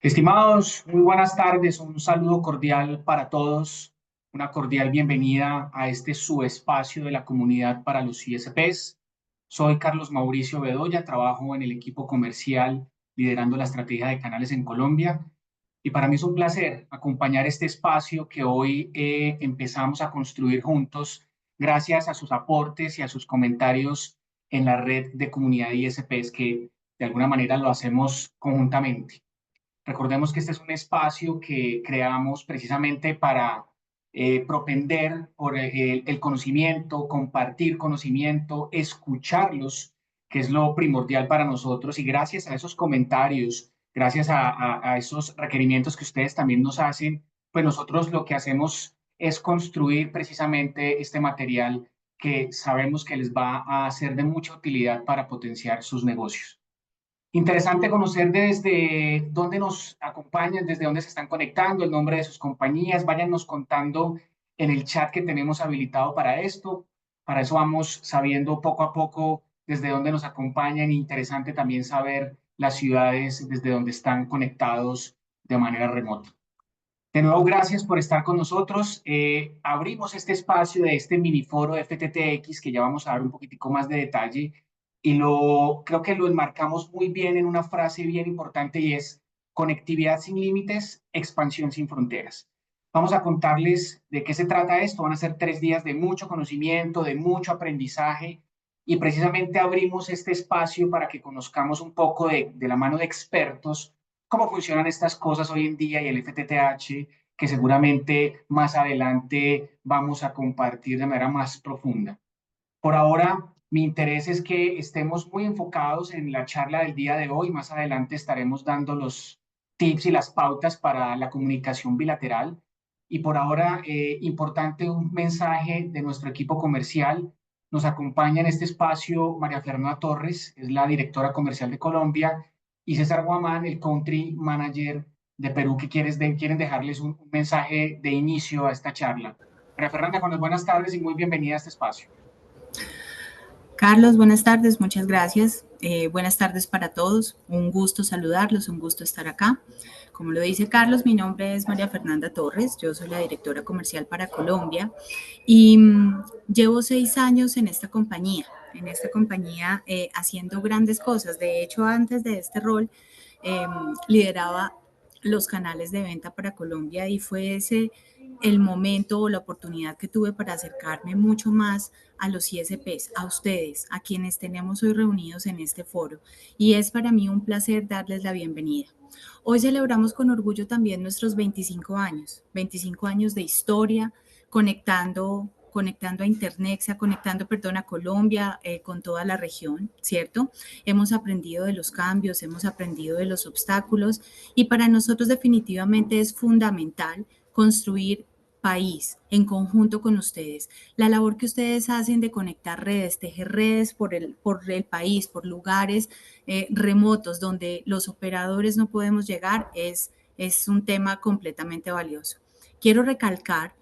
Estimados, muy buenas tardes, un saludo cordial para todos, una cordial bienvenida a este su espacio de la comunidad para los ISPs. Soy Carlos Mauricio Bedoya, trabajo en el equipo comercial liderando la estrategia de canales en Colombia y para mí es un placer acompañar este espacio que hoy empezamos a construir juntos gracias a sus aportes y a sus comentarios en la red de comunidad de ISPs que de alguna manera lo hacemos conjuntamente. Recordemos que este es un espacio que creamos precisamente para propender por el conocimiento, compartir conocimiento, escucharlos, que es lo primordial para nosotros. Y gracias a esos comentarios, gracias a esos requerimientos que ustedes también nos hacen, pues nosotros lo que hacemos es construir precisamente este material que sabemos que les va a ser de mucha utilidad para potenciar sus negocios. Interesante conocer desde dónde nos acompañan, desde dónde se están conectando, el nombre de sus compañías. Váyanos contando en el chat que tenemos habilitado para esto. Para eso vamos sabiendo poco a poco desde dónde nos acompañan. Interesante también saber las ciudades desde donde están conectados de manera remota. De nuevo, gracias por estar con nosotros. Abrimos este espacio de este mini foro de FTTX que ya vamos a dar un poquitico más de detalle y creo que lo enmarcamos muy bien en una frase bien importante y es conectividad sin límites, expansión sin fronteras. Vamos a contarles de qué se trata esto. Van a ser 3 días de mucho conocimiento, de mucho aprendizaje y precisamente abrimos este espacio para que conozcamos un poco de la mano de expertos cómo funcionan estas cosas hoy en día y el FTTH, que seguramente más adelante vamos a compartir de manera más profunda. Por ahora, mi interés es que estemos muy enfocados en la charla del día de hoy. Más adelante estaremos dando los tips y las pautas para la comunicación bilateral. Y por ahora, importante un mensaje de nuestro equipo comercial. Nos acompaña en este espacio María Fernanda Torres, es la directora comercial de Colombia, y César Guamán, el country manager de Perú, que quieren dejarles un mensaje de inicio a esta charla. María Fernanda, con las buenas tardes y muy bienvenida a este espacio. Carlos, buenas tardes, muchas gracias. Buenas tardes para todos. Un gusto saludarlos, un gusto estar acá. Como lo dice Carlos, mi nombre es María Fernanda Torres, yo soy la directora comercial para Colombia y llevo 6 años en esta compañía, haciendo grandes cosas. De hecho, antes de este rol, lideraba los canales de venta para Colombia y fue ese el momento o la oportunidad que tuve para acercarme mucho más a los ISPs, a ustedes, a quienes tenemos hoy reunidos en este foro. Y es para mí un placer darles la bienvenida. Hoy celebramos con orgullo también nuestros 25 años de historia, conectando a Internexa, a Colombia con toda la región, ¿cierto? Hemos aprendido de los cambios, hemos aprendido de los obstáculos y para nosotros definitivamente es fundamental construir país en conjunto con ustedes. La labor que ustedes hacen de conectar redes, tejer redes por el país, por lugares remotos donde los operadores no podemos llegar, es un tema completamente valioso. Quiero recalcar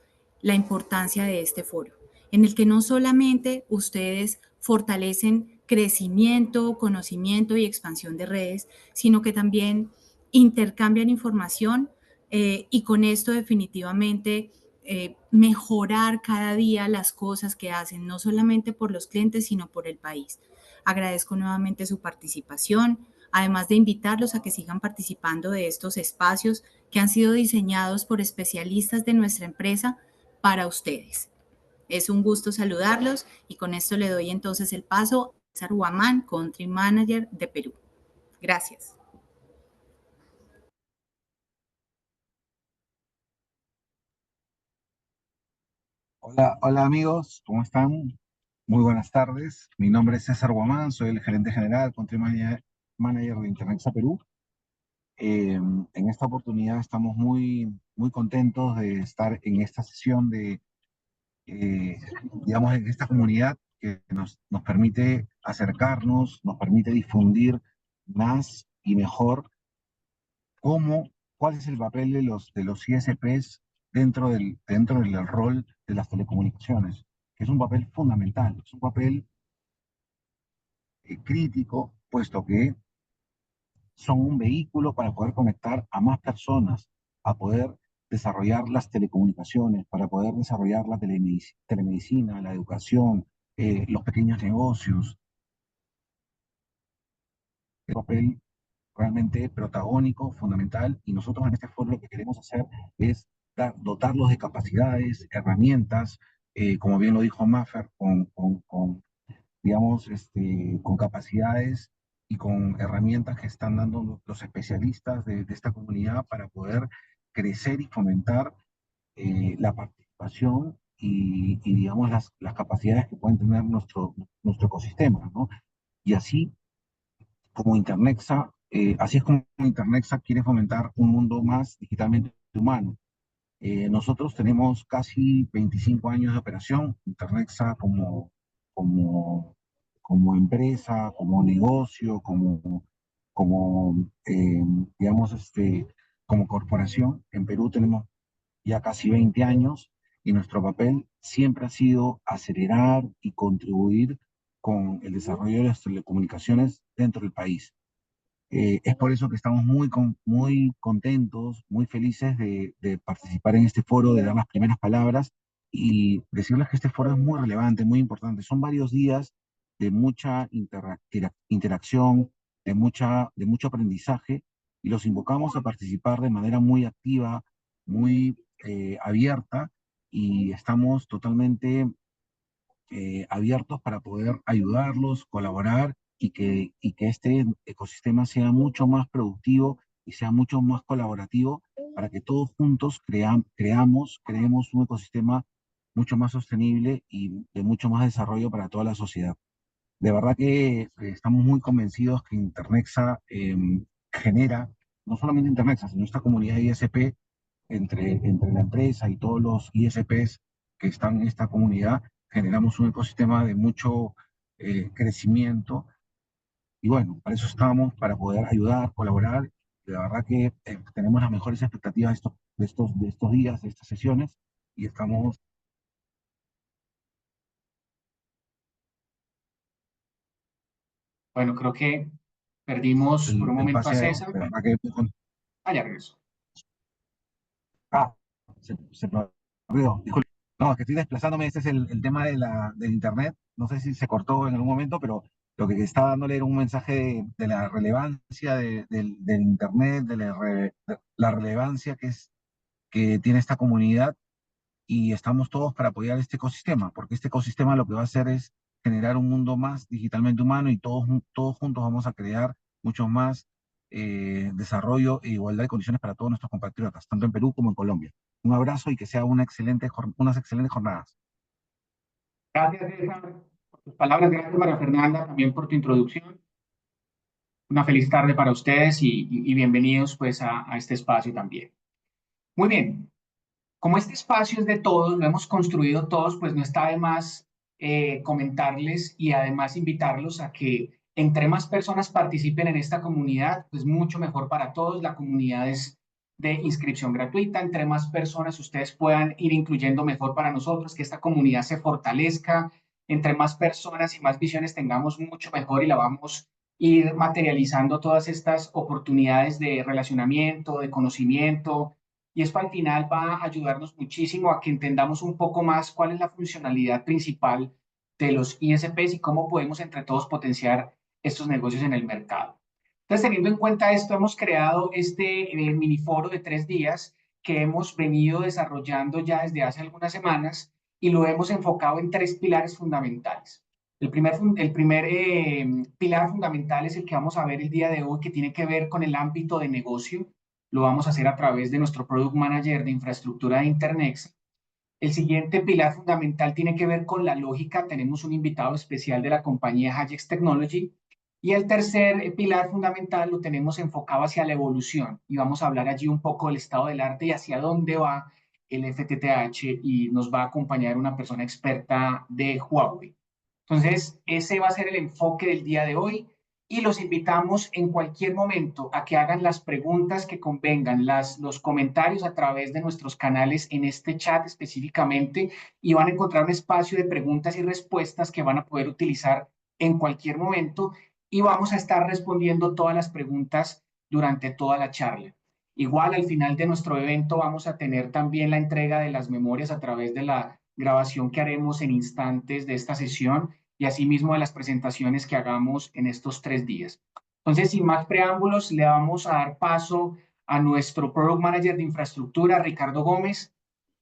la importancia de este foro, en el que no solamente ustedes fortalecen crecimiento, conocimiento y expansión de redes, sino que también intercambian información y con esto definitivamente mejorar cada día las cosas que hacen, no solamente por los clientes, sino por el país. Agradezco nuevamente su participación, además de invitarlos a que sigan participando de estos espacios que han sido diseñados por especialistas de nuestra empresa para ustedes. Es un gusto saludarlos y con esto le doy entonces el paso a César Huamán, Country Manager de Perú. Gracias. Hola amigos, ¿cómo están? Muy buenas tardes. Mi nombre es César Guamán, soy el gerente general, manager de Internexa Perú. En esta oportunidad estamos muy contentos de estar en esta sesión eh, digamos, en esta comunidad que nos permite acercarnos, nos permite difundir más y mejor cuál es el papel de los ISPs dentro del rol de las telecomunicaciones, que es un papel fundamental, es un papel crítico, puesto que son un vehículo para poder conectar a más personas, a poder desarrollar las telecomunicaciones, para poder desarrollar la telemedicina, la educación, los pequeños negocios. El papel realmente protagónico, fundamental, y nosotros en este foro lo que queremos hacer es dotarlos de capacidades, herramientas, como bien lo dijo Maffer, digamos, con capacidades y con herramientas que están dando los especialistas de esta comunidad para poder crecer y fomentar la participación y digamos, las capacidades que pueden tener nuestro ecosistema, ¿no? Y así como Internexa, así es como Internexa quiere fomentar un mundo más digitalmente humano. Nosotros tenemos casi 25 años de operación, Internexa como, como empresa, como negocio, digamos, como corporación. En Perú tenemos ya casi 20 años y nuestro papel siempre ha sido acelerar y contribuir con el desarrollo de las telecomunicaciones dentro del país. Es por eso que estamos muy contentos, muy felices de participar en este foro, de dar las primeras palabras y decirles que este foro es muy relevante, muy importante. Son varios días de mucha interacción, de mucho aprendizaje y los invocamos a participar de manera muy activa, muy abierta y estamos totalmente abiertos para poder ayudarlos, colaborar y que este ecosistema sea mucho más productivo y sea mucho más colaborativo para que todos juntos creemos un ecosistema mucho más sostenible y de mucho más desarrollo para toda la sociedad. De verdad que estamos muy convencidos que Internexa genera, no solamente Internexa, sino esta comunidad ISP entre la empresa y todos los ISPs que están en esta comunidad, generamos un ecosistema de mucho crecimiento. Y bueno, para eso estamos, para poder ayudar, colaborar. De verdad que tenemos las mejores expectativas de estos días, de estas sesiones, y estamos Bueno, creo que perdimos por un el momento a paseo, César. de verdad que Ya regreso. ah, se perdió. Disculpe. No, es que estoy desplazándome. Este es el tema del internet. No sé si se cortó en algún momento, pero lo que estaba dándole era un mensaje de la relevancia del internet, de la relevancia que tiene esta comunidad y estamos todos para apoyar este ecosistema, porque este ecosistema lo que va a hacer es generar un mundo más digitalmente humano y todos juntos vamos a crear mucho más desarrollo e igualdad de condiciones para todos nuestros compatriotas, tanto en Perú como en Colombia. Un abrazo y que sea unas excelentes jornadas. Gracias, César, por tus palabras. Gracias, María Fernanda, también por tu introducción. Una feliz tarde para ustedes y bienvenidos pues a este espacio también. Muy bien, como este espacio es de todos, lo hemos construido todos, pues no está de más comentarles y además invitarlos a que entre más personas participen en esta comunidad, pues mucho mejor para todos. La comunidad es de inscripción gratuita, entre más personas ustedes puedan ir incluyendo mejor para nosotros, que esta comunidad se fortalezca, entre más personas y más visiones tengamos mucho mejor y la vamos a ir materializando todas estas oportunidades de relacionamiento, de conocimiento, y esto al final va a ayudarnos muchísimo a que entendamos un poco más cuál es la funcionalidad principal de los ISPs y cómo podemos entre todos potenciar estos negocios en el mercado. Entonces, teniendo en cuenta esto, hemos creado este mini foro de 3 días que hemos venido desarrollando ya desde hace algunas semanas y lo hemos enfocado en 3 pilares fundamentales. El primer pilar fundamental es el que vamos a ver el día de hoy, que tiene que ver con el ámbito de negocio. Lo vamos a hacer a través de nuestro Product Manager de infraestructura de Internexa. El siguiente pilar fundamental tiene que ver con la lógica. Tenemos un invitado especial de la compañía Hayex Technology. Y el tercer pilar fundamental lo tenemos enfocado hacia la evolución. Y vamos a hablar allí un poco del estado del arte y hacia dónde va el FTTH. Y nos va a acompañar una persona experta de Huawei. Entonces, ese va a ser el enfoque del día de hoy y los invitamos en cualquier momento a que hagan las preguntas que convengan, los comentarios a través de nuestros canales en este chat específicamente y van a encontrar un espacio de preguntas y respuestas que van a poder utilizar en cualquier momento y vamos a estar respondiendo todas las preguntas durante toda la charla. Igual al final de nuestro evento vamos a tener también la entrega de las memorias a través de la grabación que haremos en instantes de esta sesión y asimismo de las presentaciones que hagamos en estos 3 días. Entonces, sin más preámbulos, le vamos a dar paso a nuestro Product Manager de Infraestructura, Ricardo Gómez.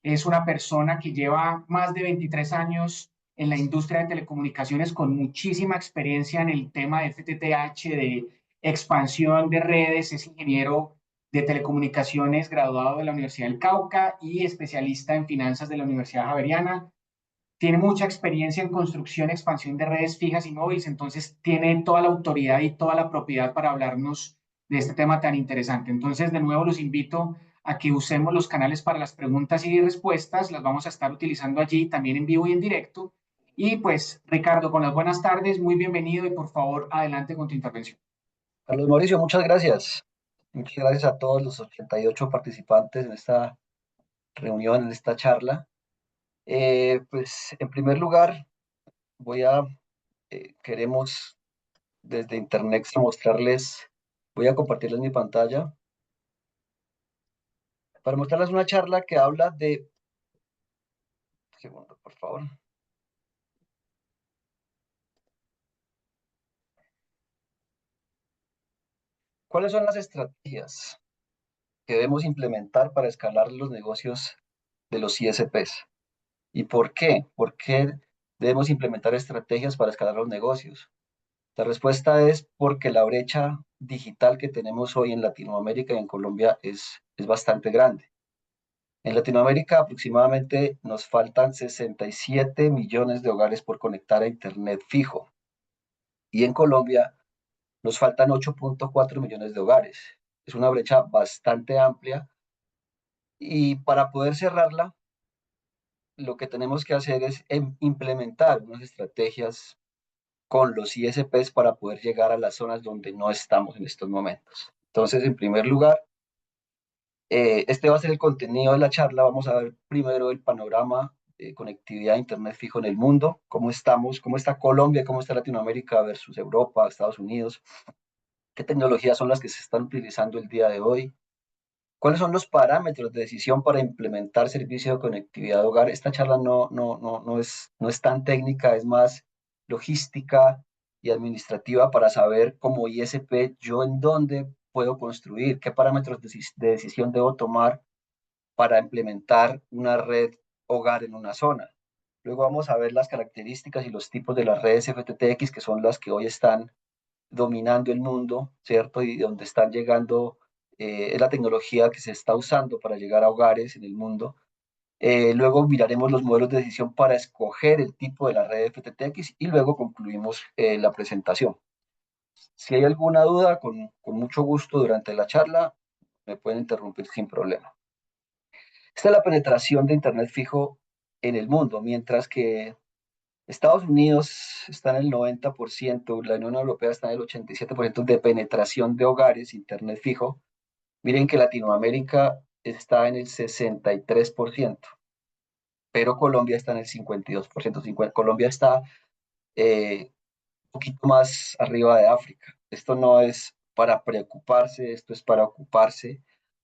Es una persona que lleva más de 23 años en la industria de telecomunicaciones con muchísima experiencia en el tema de FTTH, de expansión de redes, es ingeniero de telecomunicaciones graduado de la Universidad del Cauca y especialista en finanzas de la Universidad Javeriana. Tiene mucha experiencia en construcción y expansión de redes fijas y móviles, entonces tiene toda la autoridad y toda la propiedad para hablarnos de este tema tan interesante. Entonces, de nuevo, los invito a que usemos los canales para las preguntas y respuestas, las vamos a estar utilizando allí también en vivo y en directo. Y pues, Ricardo, con las buenas tardes, muy bienvenido y por favor, adelante con tu intervención. Carlos Mauricio, muchas gracias. Muchas gracias a todos los 88 participantes en esta reunión, en esta charla. Pues en primer lugar, queremos desde Internet mostrarles, voy a compartirles mi pantalla para mostrarles una charla que habla de, un segundo, por favor. ¿Cuáles son las estrategias que debemos implementar para escalar los negocios de los ISPs? ¿Y por qué? ¿Por qué debemos implementar estrategias para escalar los negocios? La respuesta es porque la brecha digital que tenemos hoy en Latinoamérica y en Colombia es bastante grande. En Latinoamérica aproximadamente nos faltan 67 millones de hogares por conectar a Internet fijo. Y en Colombia nos faltan 8.4 millones de hogares. Es una brecha bastante amplia y para poder cerrarla, lo que tenemos que hacer es implementar unas estrategias con los ISPs para poder llegar a las zonas donde no estamos en estos momentos. Entonces, en primer lugar, este va a ser el contenido de la charla. Vamos a ver primero el panorama de conectividad a Internet fijo en el mundo, cómo estamos, cómo está Colombia, cómo está Latinoamérica versus Europa, Estados Unidos, qué tecnologías son las que se están utilizando el día de hoy, cuáles son los parámetros de decisión para implementar servicio de conectividad de hogar. Esta charla no es tan técnica, es más logística y administrativa para saber como ISP yo en dónde puedo construir, qué parámetros de decisión debo tomar para implementar una red hogar en una zona. Luego vamos a ver las características y los tipos de las redes FTTX, que son las que hoy están dominando el mundo, ¿cierto? Y donde están llegando, es la tecnología que se está usando para llegar a hogares en el mundo. Luego miraremos los modelos de decisión para escoger el tipo de la red FTTX y luego concluimos la presentación. Si hay alguna duda, con mucho gusto durante la charla, me pueden interrumpir sin problema. Esta es la penetración de Internet fijo en el mundo, mientras que Estados Unidos está en el 90%, la Unión Europea está en el 87% de penetración de hogares, Internet fijo. Miren que Latinoamérica está en el 63%, pero Colombia está en el 52%. Colombia está un poquito más arriba de África. Esto no es para preocuparse, esto es para ocuparse.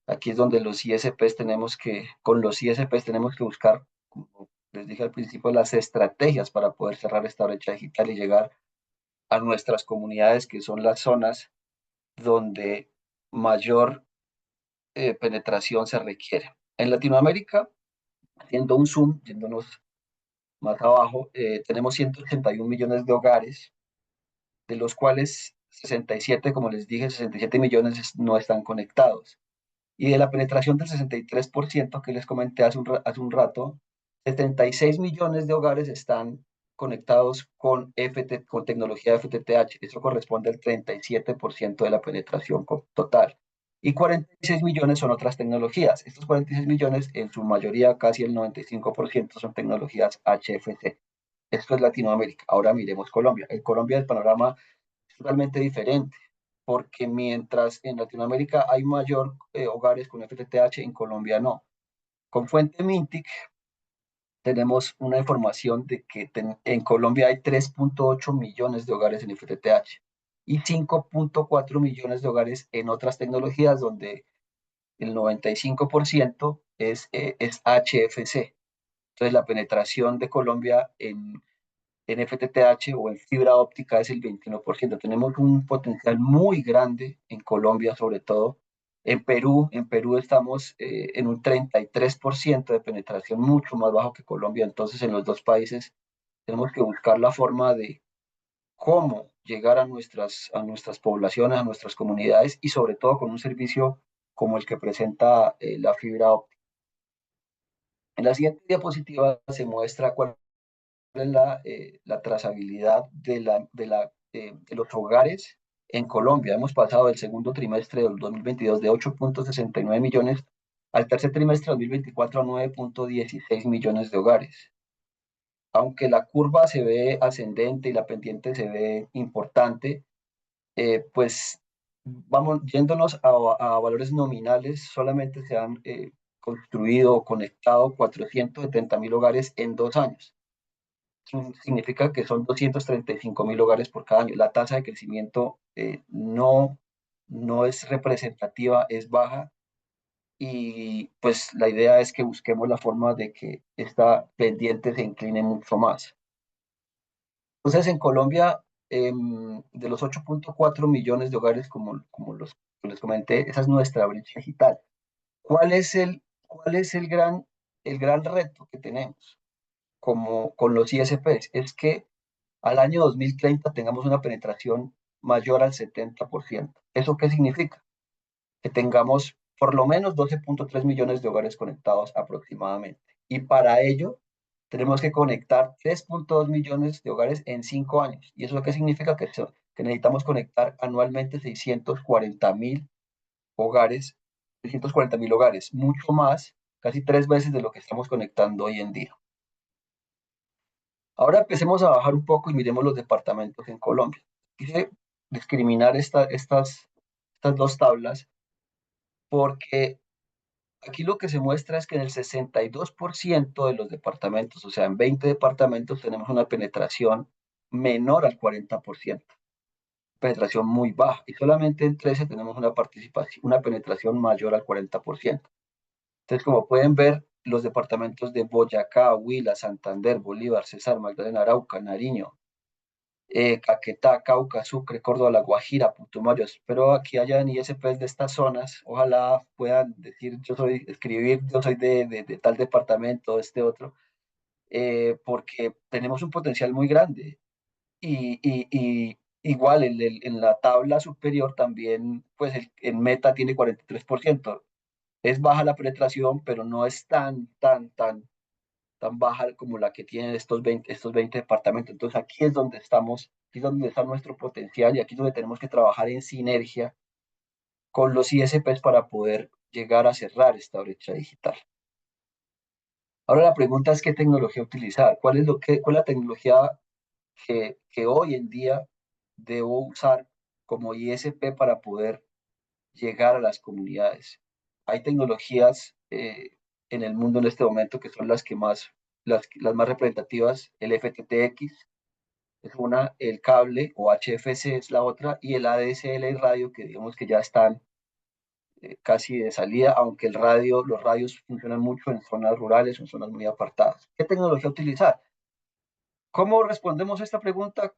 Aquí es donde con los ISPs tenemos que buscar, como les dije al principio, las estrategias para poder cerrar esta brecha digital y llegar a nuestras comunidades, que son las zonas donde mayor penetración se requiere. En Latinoamérica, haciendo un zoom, yéndonos más abajo, tenemos 181 millones de hogares, de los cuales 67, como les dije, 67 millones no están conectados. Y de la penetración del 63% que les comenté hace un rato, 76 millones de hogares están conectados con tecnología FTTH. Eso corresponde al 37% de la penetración total. Y 46 millones son otras tecnologías. Estos 46 millones, en su mayoría, casi el 95%, son tecnologías HFC. Esto es Latinoamérica. Ahora miremos Colombia. En Colombia el panorama es totalmente diferente, porque mientras en Latinoamérica hay mayor hogares con FTTH, en Colombia no. Con Fuente Mintic tenemos una información de que en Colombia hay 3.8 millones de hogares en FTTH. y 5.4 millones de hogares en otras tecnologías donde el 95% es HFC. Entonces la penetración de Colombia en FTTH o en fibra óptica es el 21%. Tenemos un potencial muy grande en Colombia, sobre todo. En Perú estamos en un 33% de penetración, mucho más bajo que Colombia. Entonces, en los dos países tenemos que buscar la forma de cómo llegar a nuestras poblaciones, a nuestras comunidades y sobre todo con un servicio como el que presenta la fibra óptica. En la siguiente diapositiva se muestra cuál es la trazabilidad de los hogares en Colombia. Hemos pasado el segundo trimestre del 2022 de 8.69 millones al tercer trimestre de 2024 a 9.16 millones de hogares. Aunque la curva se ve ascendente y la pendiente se ve importante, pues vamos yéndonos a valores nominales, solamente se han construido o conectado 470.000 hogares en 2 años. Significa que son 235.000 hogares por cada año. La tasa de crecimiento no es representativa, es baja y pues la idea es que busquemos la forma de que esta pendiente se incline mucho más. Entonces en Colombia, de los 8.4 millones de hogares, como les comenté, esa es nuestra brecha digital. ¿Cuál es el gran reto que tenemos como con los ISPs? Es que al año 2030 tengamos una penetración mayor al 70%. ¿Eso qué significa? Que tengamos por lo menos 12.3 millones de hogares conectados aproximadamente. Y para ello tenemos que conectar 3.2 millones de hogares en 5 años. ¿Y eso qué significa? Que necesitamos conectar anualmente 640.000 hogares, 640.000 hogares, mucho más, casi 3 veces de lo que estamos conectando hoy en día. Ahora empecemos a bajar un poco y miremos los departamentos en Colombia. Quise discriminar estas dos tablas porque aquí lo que se muestra es que en el 62% de los departamentos, o sea, en 20 departamentos tenemos una penetración menor al 40%, penetración muy baja, y solamente en 13 tenemos una penetración mayor al 40%. Entonces, como pueden ver, los departamentos de Boyacá, Huila, Santander, Bolívar, Cesar, Magdalena, Arauca, Nariño, Caquetá, Cauca, Sucre, Córdoba, La Guajira, Putumayo. Espero aquí hayan ISPs de estas zonas. Ojalá puedan decir, yo soy de tal departamento, este otro, porque tenemos un potencial muy grande. Y igual en la tabla superior también, pues en Meta tiene 43%. Es baja la penetración, pero no es tan baja como la que tienen estos 20 departamentos. Entonces aquí es donde estamos, aquí es donde está nuestro potencial y aquí es donde tenemos que trabajar en sinergia con los ISPs para poder llegar a cerrar esta brecha digital. Ahora la pregunta es qué tecnología utilizar, cuál es la tecnología que hoy en día debo usar como ISP para poder llegar a las comunidades. Hay tecnologías en el mundo en este momento que son las más representativas. El FTTX es una, el cable o HFC es la otra, y el ADSL y radio, que digamos que ya están casi de salida, aunque los radios funcionan mucho en zonas rurales o en zonas muy apartadas. ¿Qué tecnología utilizar? ¿Cómo respondemos a esta pregunta?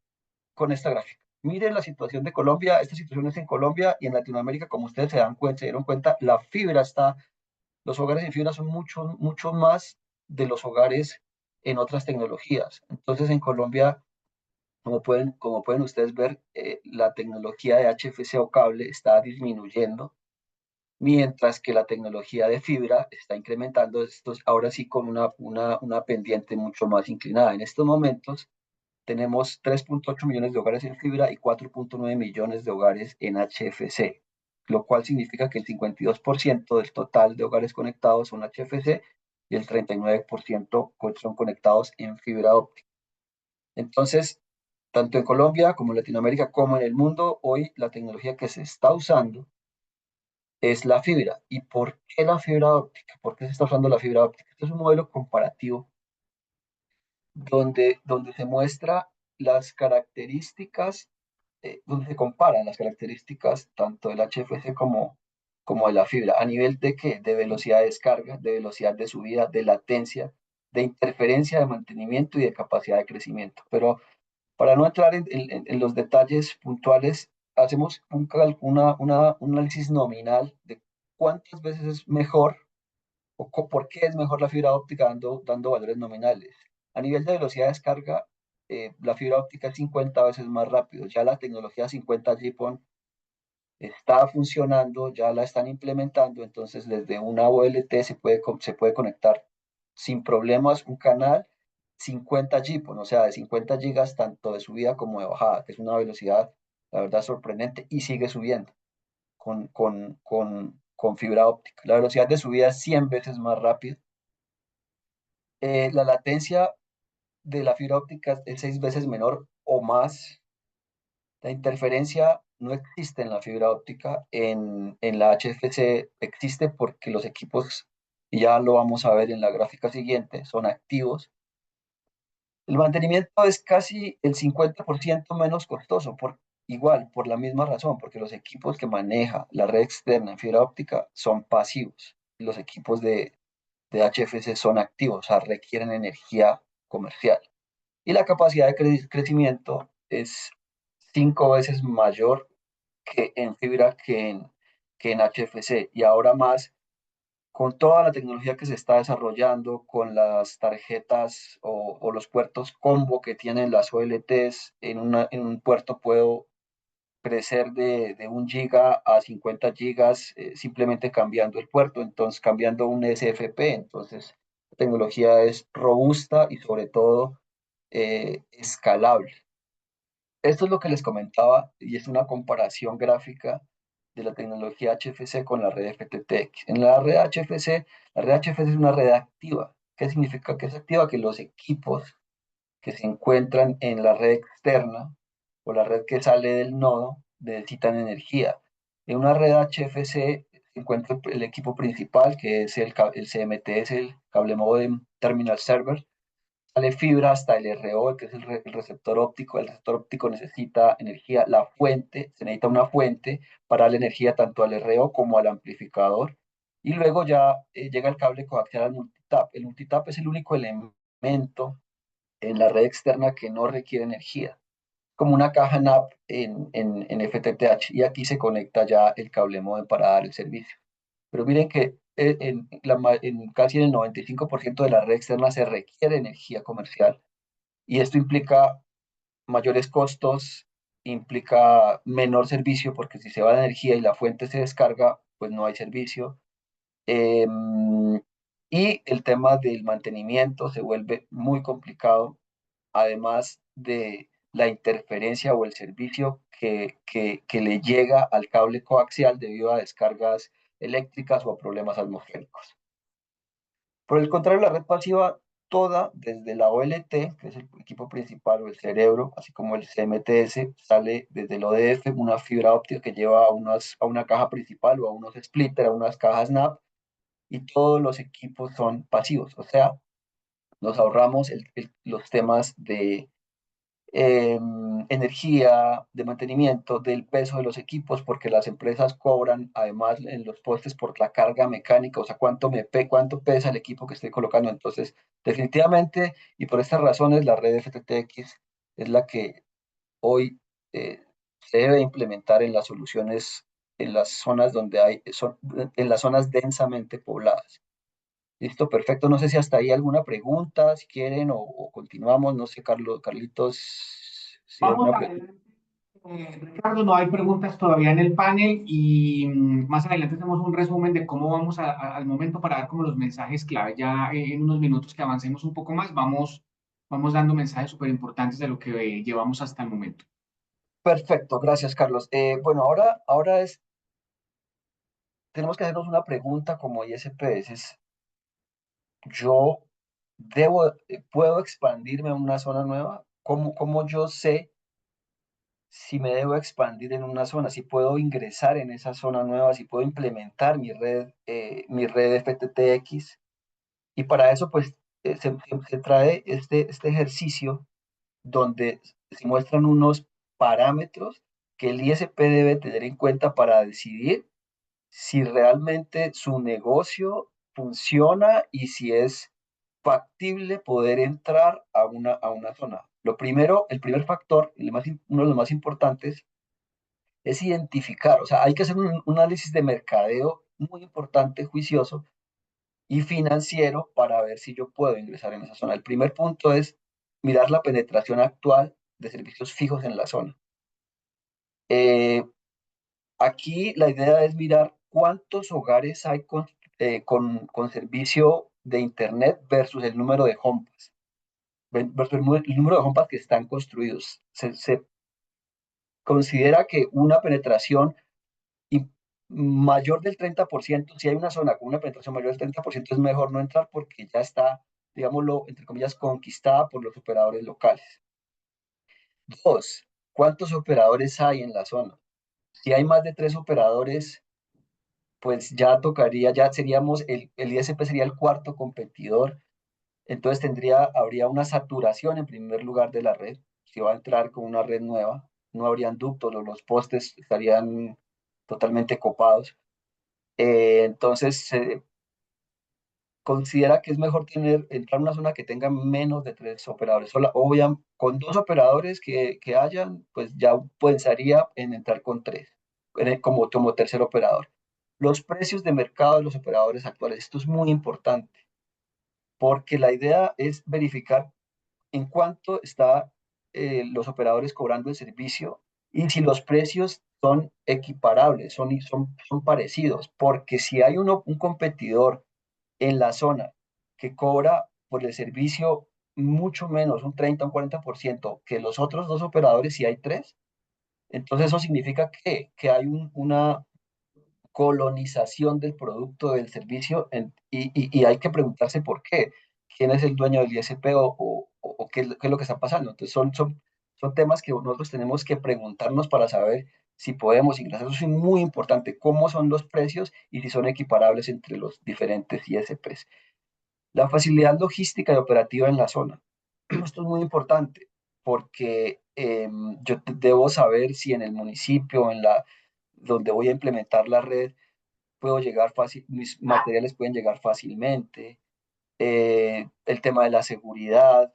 Con esta gráfica. Miren la situación de Colombia, esta situación es en Colombia y en Latinoamérica, como ustedes se dieron cuenta, los hogares en fibra son mucho más de los hogares en otras tecnologías. Entonces en Colombia, como pueden ustedes ver, la tecnología de HFC o cable está disminuyendo, mientras que la tecnología de fibra está incrementando, ahora sí con una pendiente mucho más inclinada. En estos momentos, tenemos 3.8 millones de hogares en fibra y 4.9 millones de hogares en HFC, lo cual significa que el 52% del total de hogares conectados son HFC y el 39% son conectados en fibra óptica. Entonces, tanto en Colombia como en Latinoamérica como en el mundo, hoy la tecnología que se está usando es la fibra. ¿Y por qué la fibra óptica? ¿Por qué se está usando la fibra óptica? Este es un modelo comparativo donde se muestra las características donde se comparan las características tanto del HFC como de la fibra. ¿A nivel de qué? De velocidad de descarga, de velocidad de subida, de latencia, de interferencia, de mantenimiento y de capacidad de crecimiento. Pero para no entrar en los detalles puntuales, hacemos un análisis nominal de cuántas veces es mejor o por qué es mejor la fibra óptica dando valores nominales. A nivel de velocidad de descarga, la fibra óptica es 50 veces más rápido. Ya la tecnología 50 GPON está funcionando, ya la están implementando, entonces desde una OLT se puede conectar sin problemas un canal 50 GPON, o sea, de 50 gigas tanto de subida como de bajada, que es una velocidad, la verdad, sorprendente y sigue subiendo con fibra óptica. La velocidad de subida es 100 veces más rápida. La latencia de la fibra óptica es 6 veces menor o más. La interferencia no existe en la fibra óptica, en la HFC existe porque los equipos, y ya lo vamos a ver en la gráfica siguiente, son activos. El mantenimiento es casi el 50% menos costoso, igual, por la misma razón, porque los equipos que maneja la red externa en fibra óptica son pasivos. Los equipos de HFC son activos, o sea, requieren energía comercial. Y la capacidad de crecimiento es 5 veces mayor que en fibra que en HFC. Y ahora más, con toda la tecnología que se está desarrollando, con las tarjetas o los puertos combo que tienen las OLTs, en un puerto puedo crecer de 1 giga a 50 gigas simplemente cambiando el puerto, entonces cambiando un SFP. Entonces, la tecnología es robusta y sobre todo escalable. Esto es lo que les comentaba y es una comparación gráfica de la tecnología HFC con la red FTTX. En la red HFC es una red activa. ¿Qué significa que es activa? Que los equipos que se encuentran en la red externa o la red que sale del nodo necesitan energía. En una red HFC se encuentra el equipo principal, que es el CMT, es el Cable Modem Terminal Server. Sale fibra hasta el RO, que es el receptor óptico. El receptor óptico necesita energía. La fuente, se necesita una fuente para la energía tanto al RO como al amplificador. Y luego ya llega el cable coaxial al multitap. El multitap es el único elemento en la red externa que no requiere energía, como una caja NAP en FTTH, y aquí se conecta ya el cable modem para dar el servicio. Pero miren que en casi el 95% de la red externa se requiere energía comercial, y esto implica mayores costos, implica menor servicio, porque si se va la energía y la fuente se descarga, pues no hay servicio. Y el tema del mantenimiento se vuelve muy complicado, además de la interferencia o el servicio que le llega al cable coaxial debido a descargas eléctricas o a problemas atmosféricos. Por el contrario, la red pasiva toda, desde la OLT, que es el equipo principal o el cerebro, así como el CMTS, sale desde el ODF, una fibra óptica que lleva a una caja principal o a unos splitter, a unas cajas NAP, y todos los equipos son pasivos, o sea, nos ahorramos los temas de energía, de mantenimiento, del peso de los equipos, porque las empresas cobran además en los postes por la carga mecánica, o sea, cuánto pesa el equipo que estoy colocando. Entonces, definitivamente, y por estas razones, la red FTTX es la que hoy se debe implementar en las soluciones, en las zonas en las zonas densamente pobladas. Listo, perfecto. No sé si hasta ahí alguna pregunta, si quieren, o continuamos. No sé, Carlitos, si hay Vamos alguna pregunta. adelante. Ricardo, no hay preguntas todavía en el panel y más adelante hacemos un resumen de cómo vamos al momento para dar como los mensajes clave. Ya en unos minutos que avancemos un poco más, vamos dando mensajes súper importantes de lo que llevamos hasta el momento. Perfecto, gracias, Carlos. Bueno, tenemos que hacernos una pregunta como ISPs. Yo ¿puedo expandirme a una zona nueva? ¿Cómo yo sé si me debo expandir en una zona, si puedo ingresar en esa zona nueva, si puedo implementar mi red FTTX? Y para eso, pues, se trae este ejercicio donde se muestran unos parámetros que el ISP debe tener en cuenta para decidir si realmente su negocio funciona y si es factible poder entrar a una zona. Lo primero, el primer factor, uno de los más importantes, es identificar, o sea, hay que hacer un análisis de mercadeo muy importante, juicioso y financiero para ver si yo puedo ingresar en esa zona. El primer punto es mirar la penetración actual de servicios fijos en la zona. Aquí la idea es mirar cuántos hogares hay con servicio de Internet versus el número de homes, versus el número de homes que están construidos. Se considera que una penetración y mayor del 30%, si hay una zona con una penetración mayor del 30%, es mejor no entrar porque ya está, digámoslo, entre comillas, conquistada por los operadores locales. Dos, ¿cuántos operadores hay en la zona? Si hay más de 3 operadores, pues ya tocaría, ya seríamos, el ISP sería el cuarto competidor, entonces habría una saturación en primer lugar de la red. Si va a entrar con una red nueva, no habrían ductos, los postes estarían totalmente copados. Entonces, se considera que es mejor entrar a una zona que tenga menos de 3 operadores. Con 2 operadores que hayan, pues ya pensaría en entrar con 3, como tercer operador. Los precios de mercado de los operadores actuales, esto es muy importante, porque la idea es verificar en cuánto está los operadores cobrando el servicio y si los precios son equiparables, son parecidos, porque si hay un competidor en la zona que cobra por el servicio mucho menos, un 30 o un 40% que los otros 2 operadores, si hay 3, entonces eso significa que hay una colonización del producto, del servicio, y hay que preguntarse por qué. ¿Quién es el dueño del ISP o qué es lo que está pasando? Entonces son temas que nosotros tenemos que preguntarnos para saber si podemos ingresar. Eso es muy importante, cómo son los precios y si son equiparables entre los diferentes ISPs. La facilidad logística y operativa en la zona. Esto es muy importante porque yo debo saber si en el municipio, donde voy a implementar la red, puedo llegar fácil, mis materiales pueden llegar fácilmente, el tema de la seguridad,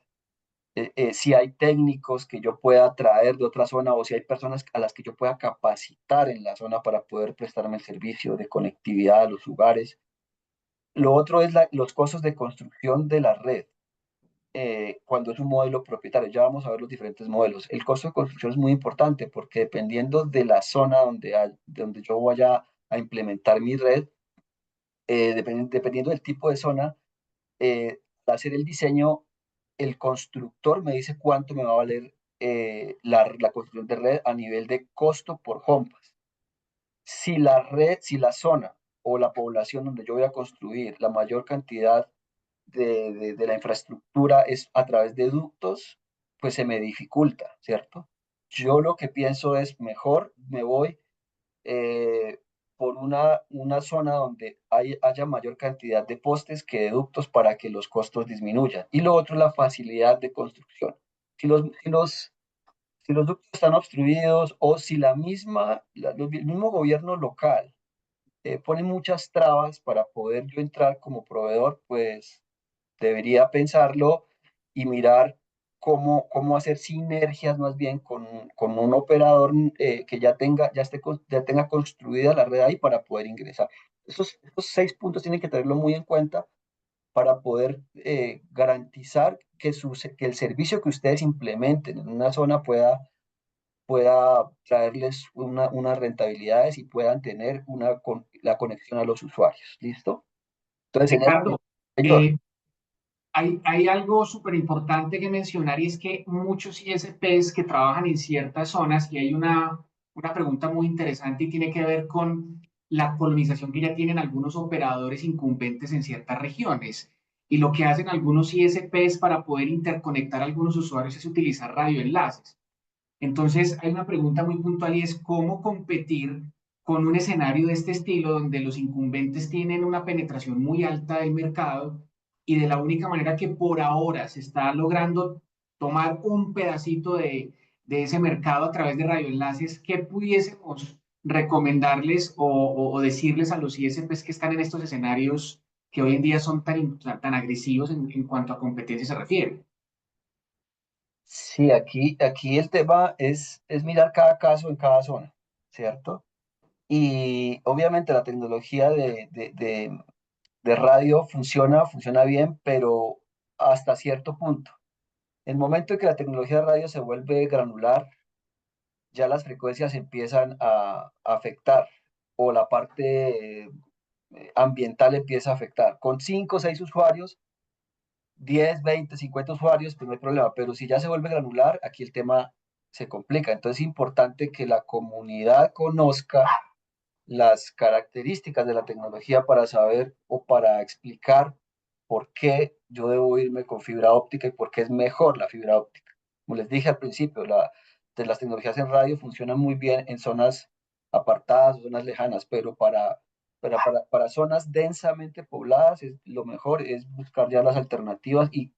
si hay técnicos que yo pueda traer de otra zona o si hay personas a las que yo pueda capacitar en la zona para poder prestarme el servicio de conectividad a los lugares. Lo otro es los costos de construcción de la red. Cuando es un modelo propietario, ya vamos a ver los diferentes modelos. El costo de construcción es muy importante porque dependiendo de la zona donde yo vaya a implementar mi red, dependiendo del tipo de zona, al hacer el diseño, el constructor me dice cuánto me va a valer la construcción de red a nivel de costo por home pass. Si la zona o la población donde yo voy a construir la mayor cantidad de la infraestructura es a través de ductos, pues se me dificulta, ¿cierto? Yo lo que pienso es mejor me voy eh, por una zona donde haya mayor cantidad de postes que de ductos para que los costos disminuyan. Y lo otro es la facilidad de construcción. Si los ductos están obstruidos o si el mismo gobierno local pone muchas trabas para poder yo entrar como proveedor, pues debería pensarlo y mirar cómo hacer sinergias más bien con un operador que ya tenga construida la red ahí para poder ingresar. Esos 6 puntos tienen que tenerlo muy en cuenta para poder garantizar que el servicio que ustedes implementen en una zona pueda traerles unas rentabilidades y puedan tener la conexión a los usuarios. ¿Listo? Entonces, Ricardo, Héctor, hay algo súper importante que mencionar y es que muchos ISPs que trabajan en ciertas zonas, y hay una pregunta muy interesante y tiene que ver con la colonización que ya tienen algunos operadores incumbentes en ciertas regiones. Y lo que hacen algunos ISPs para poder interconectar a algunos usuarios es utilizar radioenlaces. Entonces, hay una pregunta muy puntual y es cómo competir con un escenario de este estilo donde los incumbentes tienen una penetración muy alta del mercado y de la única manera que por ahora se está logrando tomar un pedacito de ese mercado a través de radioenlaces, ¿qué pudiésemos recomendarles o decirles a los ISPs que están en estos escenarios que hoy en día son tan agresivos en cuanto a competencia se refiere? Sí, aquí el tema es mirar cada caso en cada zona, ¿cierto? Y obviamente la tecnología de radio funciona bien, pero hasta cierto punto. En el momento en que la tecnología de radio se vuelve granular, ya las frecuencias empiezan a afectar o la parte ambiental empieza a afectar. Con 5 o 6 usuarios, 10, 20, 50 usuarios, pues no hay problema, pero si ya se vuelve granular, aquí el tema se complica. Entonces es importante que la comunidad conozca las características de la tecnología para saber o para explicar por qué yo debo irme con fibra óptica y por qué es mejor la fibra óptica. Como les dije al principio, de las tecnologías en radio funcionan muy bien en zonas apartadas, zonas lejanas, pero para zonas densamente pobladas lo mejor es buscar ya las alternativas y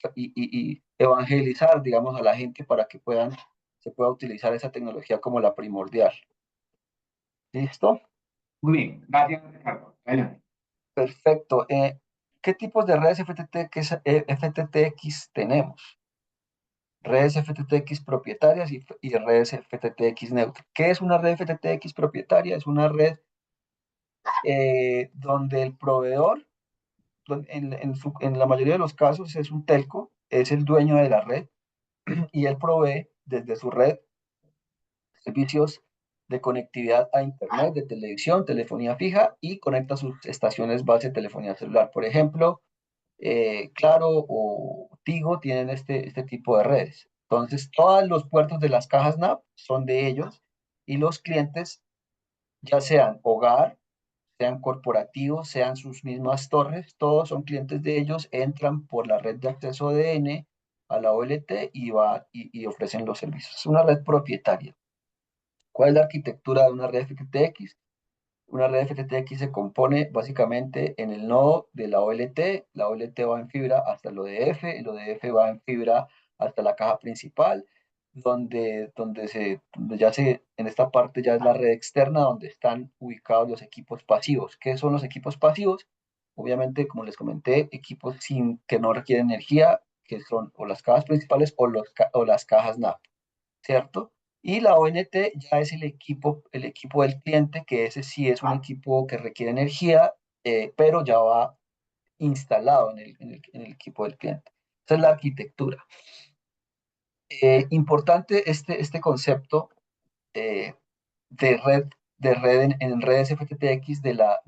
evangelizar, digamos, a la gente para que se pueda utilizar esa tecnología como la primordial. ¿Listo? Muy bien, gracias, Ricardo. Adelante. Perfecto. ¿Qué tipos de redes FTTX tenemos? Redes FTTX propietarias y redes FTTX neutras. ¿Qué es una red FTTX propietaria? Es una red donde el proveedor, en la mayoría de los casos es un telco, es el dueño de la red y él provee desde su red servicios de conectividad a Internet, de televisión, telefonía fija y conecta sus estaciones base de telefonía celular. Por ejemplo, Claro o Tigo tienen este tipo de redes. Entonces, todos los puertos de las cajas NAP son de ellos y los clientes, ya sean hogar, sean corporativos, sean sus mismas torres, todos son clientes de ellos, entran por la red de acceso ODN a la OLT y ofrecen los servicios. Es una red propietaria. ¿Cuál es la arquitectura de una red FTTX? Una red FTTX se compone básicamente en el nodo de la OLT va en fibra hasta el ODF va en fibra hasta la caja principal, en esta parte ya es la red externa donde están ubicados los equipos pasivos. ¿Qué son los equipos pasivos? Obviamente, como les comenté, equipos que no requieren energía, que son o las cajas principales o las cajas NAP, ¿cierto? Y la ONT ya es el equipo del cliente, que ese sí es un equipo que requiere energía, pero ya va instalado en el equipo del cliente. Esa es la arquitectura. Importante este concepto eh, de red en redes FTTX de la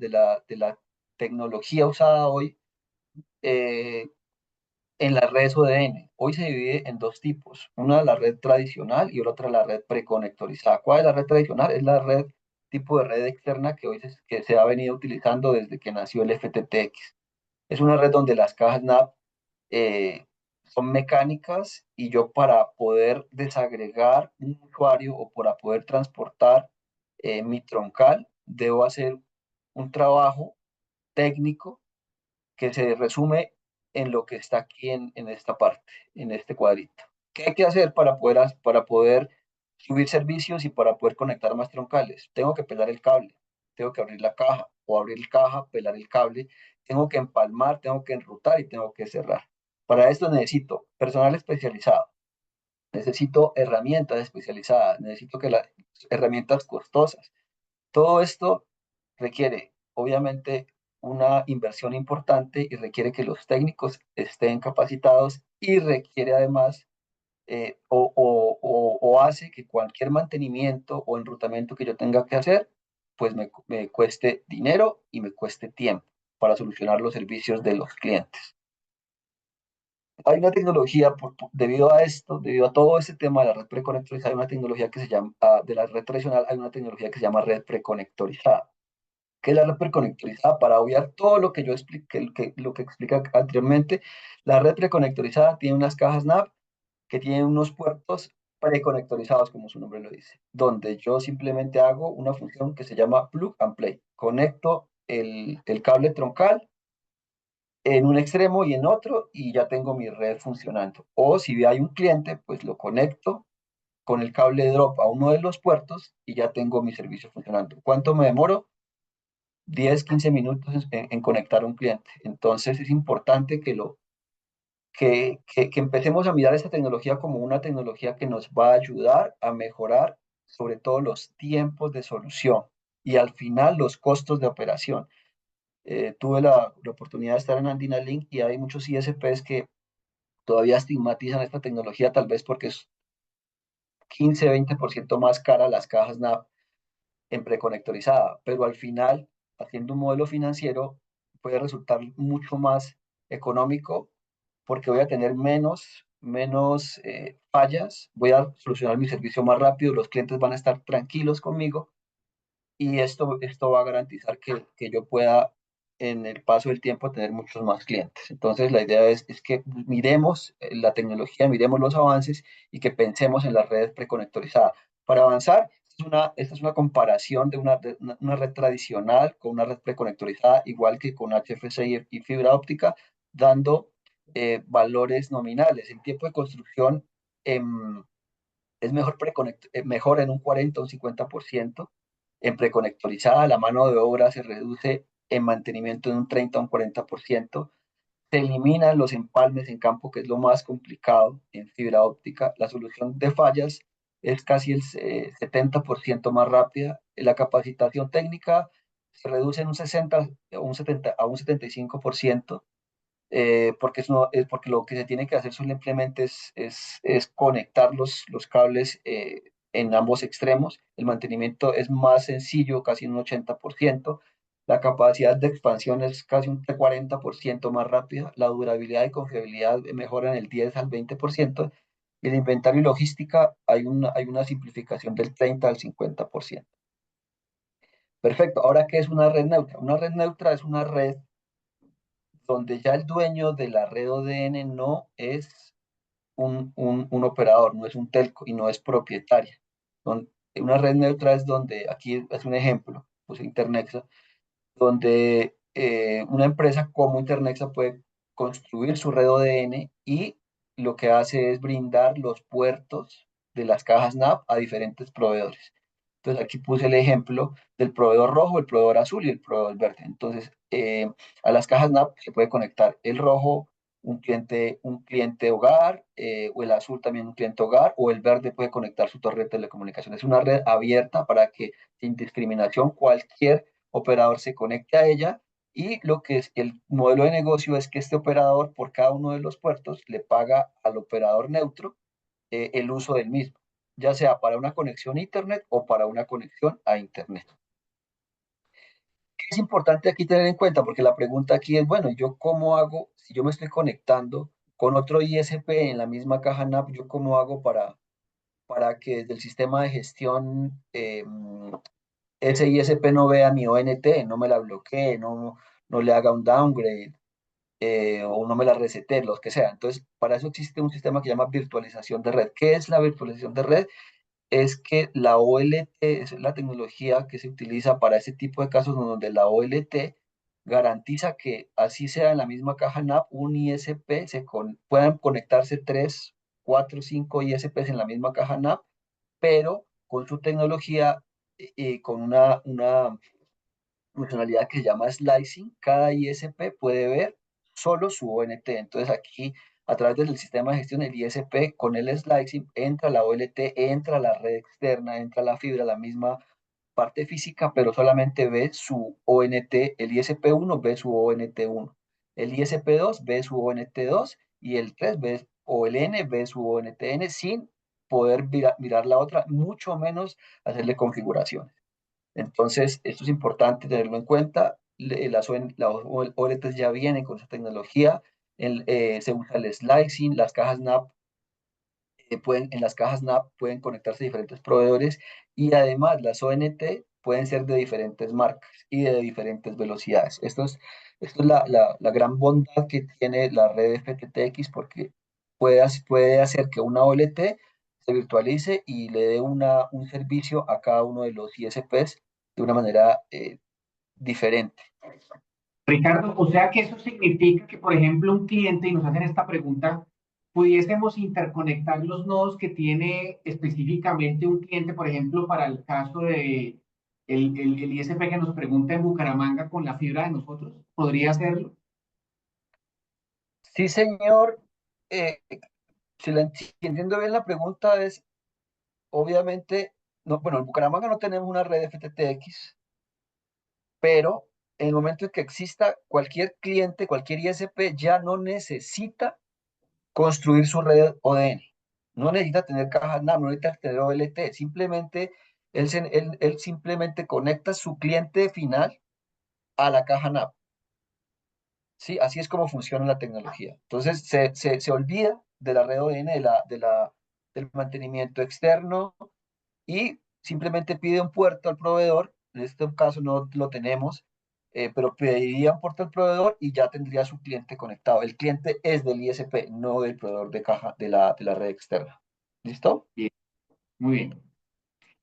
tecnología usada hoy en las redes ODN. Hoy se divide en dos tipos. Una la red tradicional y otra la red preconectorizada. ¿Cuál es la red tradicional? Es la red tipo de red externa que se ha venido utilizando desde que nació el FTTX. Es una red donde las cajas NAP son mecánicas y yo para poder desagregar un usuario o para poder transportar mi troncal, debo hacer un trabajo técnico que se resume en lo que está aquí en esta parte, en este cuadrito. ¿Qué hay que hacer para poder subir servicios y para poder conectar más troncales? Tengo que pelar el cable, tengo que abrir la caja o abrir la caja, pelar el cable, tengo que empalmar, tengo que enrutar y tengo que cerrar. Para esto necesito personal especializado, necesito herramientas especializadas, necesito que las herramientas costosas. Todo esto requiere, obviamente, una inversión importante y requiere que los técnicos estén capacitados y requiere además o hace que cualquier mantenimiento o enrutamiento que yo tenga que hacer, pues me cueste dinero y me cueste tiempo para solucionar los servicios de los clientes. Hay una tecnología, debido a esto, debido a todo este tema de la red preconectorizada, hay una tecnología que se llama, de la red tradicional, hay una tecnología que se llama red preconectorizada. ¿Qué es la red preconectorizada? Para obviar todo lo que yo expliqué, lo que explica anteriormente, la red preconectorizada tiene unas cajas NAP que tienen unos puertos preconectorizados, como su nombre lo dice, donde yo simplemente hago una función que se llama plug and play. Conecto el cable troncal en un extremo y en otro y ya tengo mi red funcionando. O si hay un cliente, pues lo conecto con el cable drop a uno de los puertos y ya tengo mi servicio funcionando. ¿Cuánto me demoro? 10, 15 minutos en conectar a un cliente. Entonces es importante que empecemos a mirar esta tecnología como una tecnología que nos va a ayudar a mejorar sobre todo los tiempos de solución y al final los costos de operación. Tuve la oportunidad de estar en Andina Link y hay muchos ISPs que todavía estigmatizan esta tecnología, tal vez porque es 15-20% más cara las cajas NAP en preconectorizada, pero al final, haciendo un modelo financiero, puede resultar mucho más económico porque voy a tener menos fallas, voy a solucionar mi servicio más rápido, los clientes van a estar tranquilos conmigo y esto va a garantizar que yo pueda en el paso del tiempo tener muchos más clientes. Entonces la idea es que miremos la tecnología, miremos los avances y que pensemos en las redes preconectorizadas. Para avanzar, esta es una comparación de una red tradicional con una red preconectorizada, igual que con HFC y fibra óptica, dando valores nominales. El tiempo de construcción es mejor en un 40 o un 50%. En preconectorizada, la mano de obra se reduce en mantenimiento en un 30 o un 40%. Se eliminan los empalmes en campo, que es lo más complicado en fibra óptica. La solución de fallas es casi el 70% más rápida. La capacitación técnica se reduce en un 60 o un 70, a un 75%. Porque lo que se tiene que hacer simplemente es conectar los cables en ambos extremos. El mantenimiento es más sencillo, casi un 80%. La capacidad de expansión es casi un 40% más rápida. La durabilidad y confiabilidad mejoran el 10 al 20%. Y el inventario y logística hay una simplificación del 30 al 50%. Perfecto. Ahora, ¿qué es una red neutra? Una red neutra es una red donde ya el dueño de la red ODN no es un operador, no es un telco y no es propietaria. Una red neutra es donde, aquí es un ejemplo, pues Internexa, donde una empresa como Internexa puede construir su red ODN y lo que hace es brindar los puertos de las cajas NAP a diferentes proveedores. Entonces aquí puse el ejemplo del proveedor rojo, el proveedor azul y el proveedor verde. Entonces a las cajas NAP se puede conectar el rojo, un cliente hogar, o el azul también un cliente hogar, o el verde puede conectar su torre de telecomunicaciones. Es una red abierta para que sin discriminación cualquier operador se conecte a ella y lo que es el modelo de negocio es que este operador por cada uno de los puertos le paga al operador neutro el uso del mismo, ya sea para una conexión a Internet o para una conexión a Internet. ¿Qué es importante aquí tener en cuenta? Porque la pregunta aquí es, bueno, ¿yo cómo hago si yo me estoy conectando con otro ISP en la misma caja NAP? ¿Yo cómo hago para que desde el sistema de gestión ese ISP no vea mi ONT, no me la bloquee, no le haga un downgrade o no me la resete, los que sea? Entonces, para eso existe un sistema que se llama virtualización de red. ¿Qué es la virtualización de red? Es que la OLT es la tecnología que se utiliza para ese tipo de casos donde la OLT garantiza que así sea en la misma caja NAP, un ISP puedan conectarse 3, 4, 5 ISPs en la misma caja NAP, pero con su tecnología, con una funcionalidad que se llama slicing. Cada ISP puede ver solo su ONT. Entonces aquí, a través del sistema de gestión, el ISP con el slicing entra la OLT, entra la red externa, entra la fibra, la misma parte física, pero solamente ve su ONT. El ISP1 ve su ONT1, el ISP2 ve su ONT2 y el 3 ve, o el N ve su ONTN sin poder mirar la otra, mucho menos hacerle configuraciones. Entonces, esto es importante tenerlo en cuenta. Las OLTs ya vienen con esa tecnología. Se usa el slicing, las cajas NAP en las cajas NAP pueden conectarse diferentes proveedores y además las ONT pueden ser de diferentes marcas y de diferentes velocidades. Esto es la gran bondad que tiene la red FTTX porque puede hacer que una OLT se virtualice y le dé un servicio a cada uno de los ISPs de una manera diferente. Ricardo, o sea que eso significa que, por ejemplo, un cliente, y nos hacen esta pregunta, pudiésemos interconectar los nodos que tiene específicamente un cliente, por ejemplo, para el caso de el ISP que nos pregunta en Bucaramanga con la fibra de nosotros, ¿podría hacerlo? Sí, señor. Eh, si entiendo bien la pregunta es, obviamente, no, bueno, en Bucaramanga no tenemos una red FTTX, pero en el momento en que exista cualquier cliente, cualquier ISP, ya no necesita construir su red ODN. No necesita tener cajas NAV, no necesita tener OLT, simplemente él simplemente conecta su cliente final a la caja NAV. ¿Sí? Así es como funciona la tecnología. Entonces se olvida de la red ODN, del mantenimiento externo y simplemente pide un puerto al proveedor. En este caso no lo tenemos, pero pediría un puerto al proveedor y ya tendría su cliente conectado. El cliente es del ISP, no del proveedor de caja de la red externa. ¿Listo? Bien, muy bien.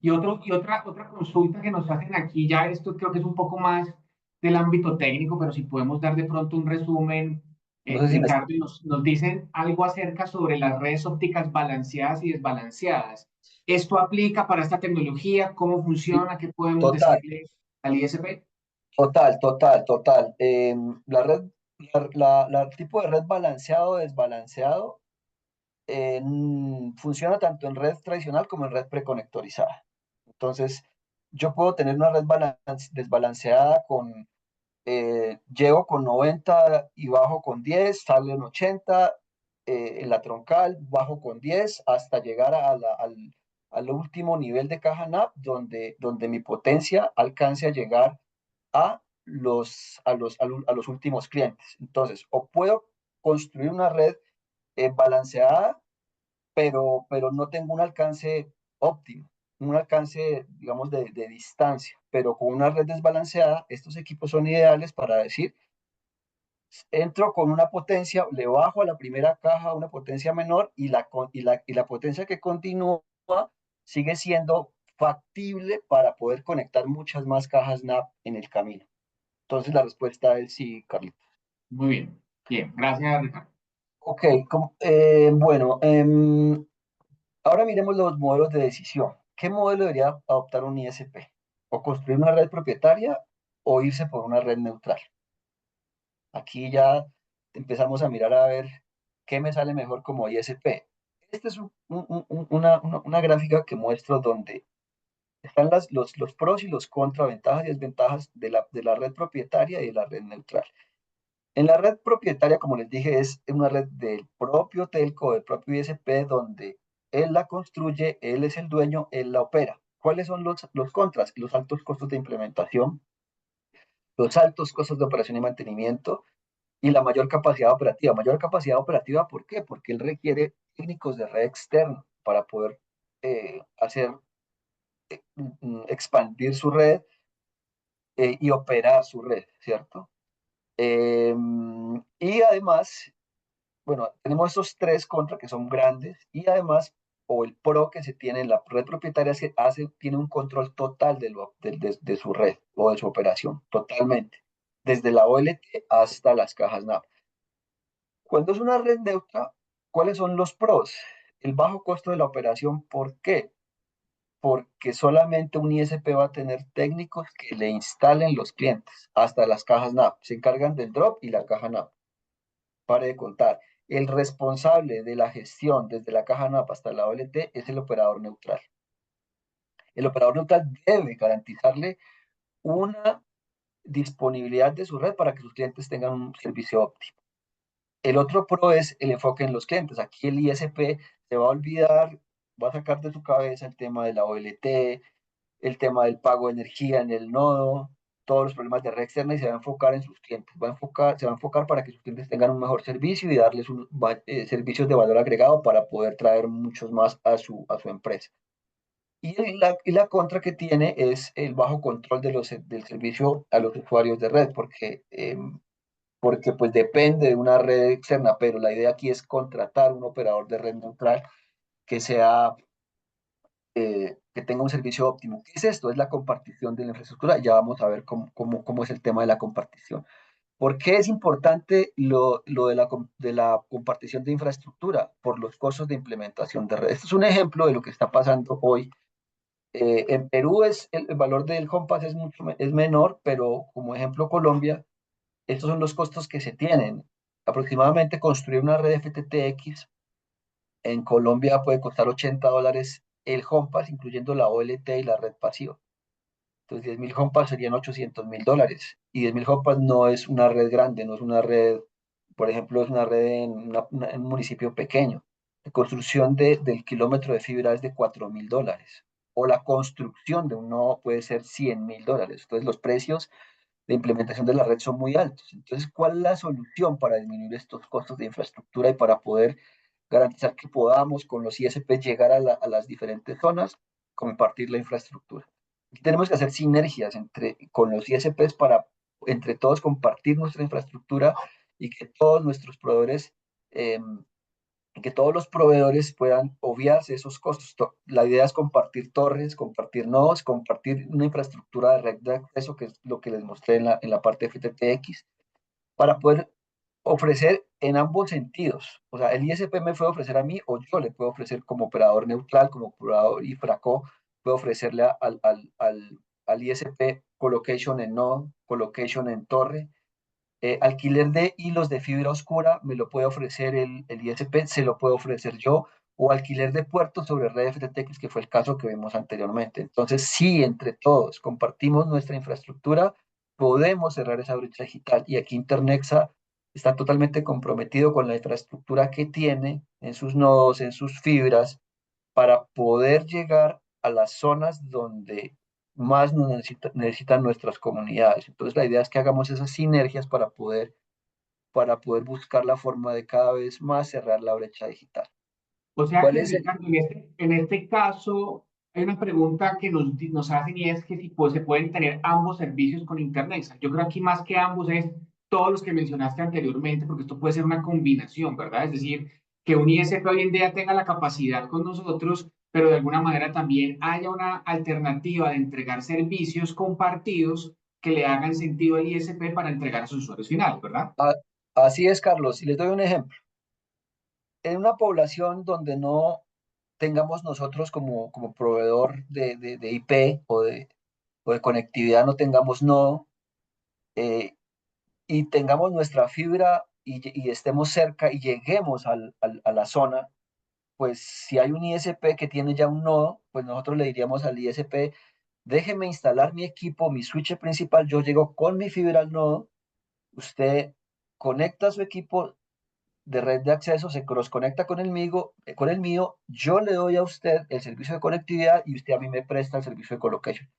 Otra consulta que nos hacen aquí, ya esto creo que es un poco más del ámbito técnico, pero si podemos dar de pronto un resumen, No sé si me... Ricardo, nos dicen algo acerca sobre las redes ópticas balanceadas y desbalanceadas. ¿Esto aplica para esta tecnología? ¿Cómo funciona? ¿Qué podemos Total, decirle al ISP? total. La red, el tipo de red balanceado o desbalanceado funciona tanto en red tradicional como en red preconectorizada. Entonces, yo puedo tener una red desbalanceada con, llego con 90 y bajo con 10, sale en 80, en la troncal, bajo con 10, hasta llegar al último nivel de caja NAP, donde mi potencia alcance a llegar a los últimos clientes. Entonces, o puedo construir una red balanceada pero no tengo un alcance óptimo, un alcance, digamos, de distancia. Pero con una red desbalanceada, estos equipos son ideales para decir, entro con una potencia, le bajo a la primera caja una potencia menor y la potencia que continúa sigue siendo factible para poder conectar muchas más cajas NAP en el camino. Entonces la respuesta es sí, Carlitos. Muy bien. Bien, gracias, Ricardo. Ok, bueno, ahora miremos los modelos de decisión. ¿Qué modelo debería adoptar un ISP? ¿O construir una red propietaria o irse por una red neutral? Aquí ya empezamos a mirar a ver qué me sale mejor como ISP. Esta es una gráfica que muestro donde están los pros y los contras, ventajas y desventajas de la red propietaria y de la red neutral. En la red propietaria, como les dije, es una red del propio telco, del propio ISP, donde él la construye, él es el dueño, él la opera. ¿Cuáles son los contras? Los altos costos de implementación, los altos costos de operación y mantenimiento y la mayor capacidad operativa. Mayor capacidad operativa, ¿por qué? Porque él requiere técnicos de red externa para poder hacer, expandir su red y operar su red, ¿cierto? Y además bueno, tenemos estos tres contra que son grandes y además, o el pro que se tiene en la red propietaria es que tiene un control total de su red o de su operación, totalmente, desde la OLT hasta las cajas NAP. Cuando es una red neutra, ¿cuáles son los pros? El bajo costo de la operación, ¿por qué? Porque solamente un ISP va a tener técnicos que le instalen los clientes, hasta las cajas NAP, se encargan del drop y la caja NAP. Pare de contar. El responsable de la gestión desde la caja NAP hasta la OLT es el operador neutral. El operador neutral debe garantizarle una disponibilidad de su red para que sus clientes tengan un servicio óptimo. El otro pro es el enfoque en los clientes. Aquí el ISP se va a olvidar, va a sacar de su cabeza el tema de la OLT, el tema del pago de energía en el nodo, todos los problemas de red externa y se va a enfocar en sus clientes. Se va a enfocar para que sus clientes tengan un mejor servicio y darles servicios de valor agregado para poder traer muchos más a su empresa. Y la contra que tiene es el bajo control del servicio a los usuarios de red, porque pues depende de una red externa, pero la idea aquí es contratar un operador de red neutral que sea que tenga un servicio óptimo. ¿Qué es esto? Es la compartición de la infraestructura. Ya vamos a ver cómo es el tema de la compartición. ¿Por qué es importante lo de la compartición de infraestructura? Por los costos de implementación de red. Este es un ejemplo de lo que está pasando hoy. En Perú el valor del Compass es menor, pero como ejemplo Colombia, estos son los costos que se tienen. Aproximadamente construir una red FTTX en Colombia puede costar $80 el Compass, incluyendo la OLT y la red pasiva. Entonces, 10.000 Compass serían $800.000. Y 10.000 Compass no es una red grande, no es una red, por ejemplo, es una red en un municipio pequeño. La construcción del kilómetro de fibra es de $4.000. O la construcción de un nodo puede ser $100.000. Entonces, los precios de implementación de la red son muy altos. Entonces, ¿cuál es la solución para disminuir estos costos de infraestructura y para poder garantizar que podamos con los ISP llegar a las diferentes zonas, compartir la infraestructura? Aquí tenemos que hacer sinergias con los ISPs para entre todos compartir nuestra infraestructura y que todos nuestros proveedores eh, que todos los proveedores puedan obviarse esos costos. La idea es compartir torres, compartir nodos, compartir una infraestructura de red de acceso, que es lo que les mostré en la parte de FTTX, para poder ofrecer en ambos sentidos. O sea, el ISP me puede ofrecer a mí o yo le puedo ofrecer como operador neutral, como operador IFRACO, puedo ofrecerle al ISP colocation en node, colocation en torre, alquiler de hilos de fibra oscura me lo puede ofrecer el ISP, se lo puedo ofrecer yo, o alquiler de puertos sobre red FTTX, que fue el caso que vimos anteriormente. Entonces, si entre todos compartimos nuestra infraestructura, podemos cerrar esa brecha digital. Y aquí Internexa está totalmente comprometido con la infraestructura que tiene en sus nodos, en sus fibras, para poder llegar a las zonas donde más nos necesitan nuestras comunidades. Entonces, la idea es que hagamos esas sinergias para poder buscar la forma de cada vez más cerrar la brecha digital. O sea ¿Cuál que, es el? Ricardo, en este caso, hay una pregunta que nos hacen y es que si pues, se pueden tener ambos servicios con Internet. Yo creo aquí más que ambos es todos los que mencionaste anteriormente, porque esto puede ser una combinación, ¿verdad? Es decir, que un ISP hoy en día tenga la capacidad con nosotros, pero de alguna manera también haya una alternativa de entregar servicios compartidos que le hagan sentido al ISP para entregar a sus usuarios finales, ¿verdad? Ah, así es, Carlos. Y les doy un ejemplo. En una población donde no tengamos nosotros como proveedor de IP o de conectividad, no tengamos nodo, eh, y tengamos nuestra fibra y estemos cerca y lleguemos a la zona, pues si hay un ISP que tiene ya un nodo, pues nosotros le diríamos al ISP, déjeme instalar mi equipo, mi switch principal, yo llego con mi fibra al nodo, usted conecta su equipo de red de acceso, se cross conecta con el mío, yo le doy a usted el servicio de conectividad y usted a mí me presta el servicio de colocation.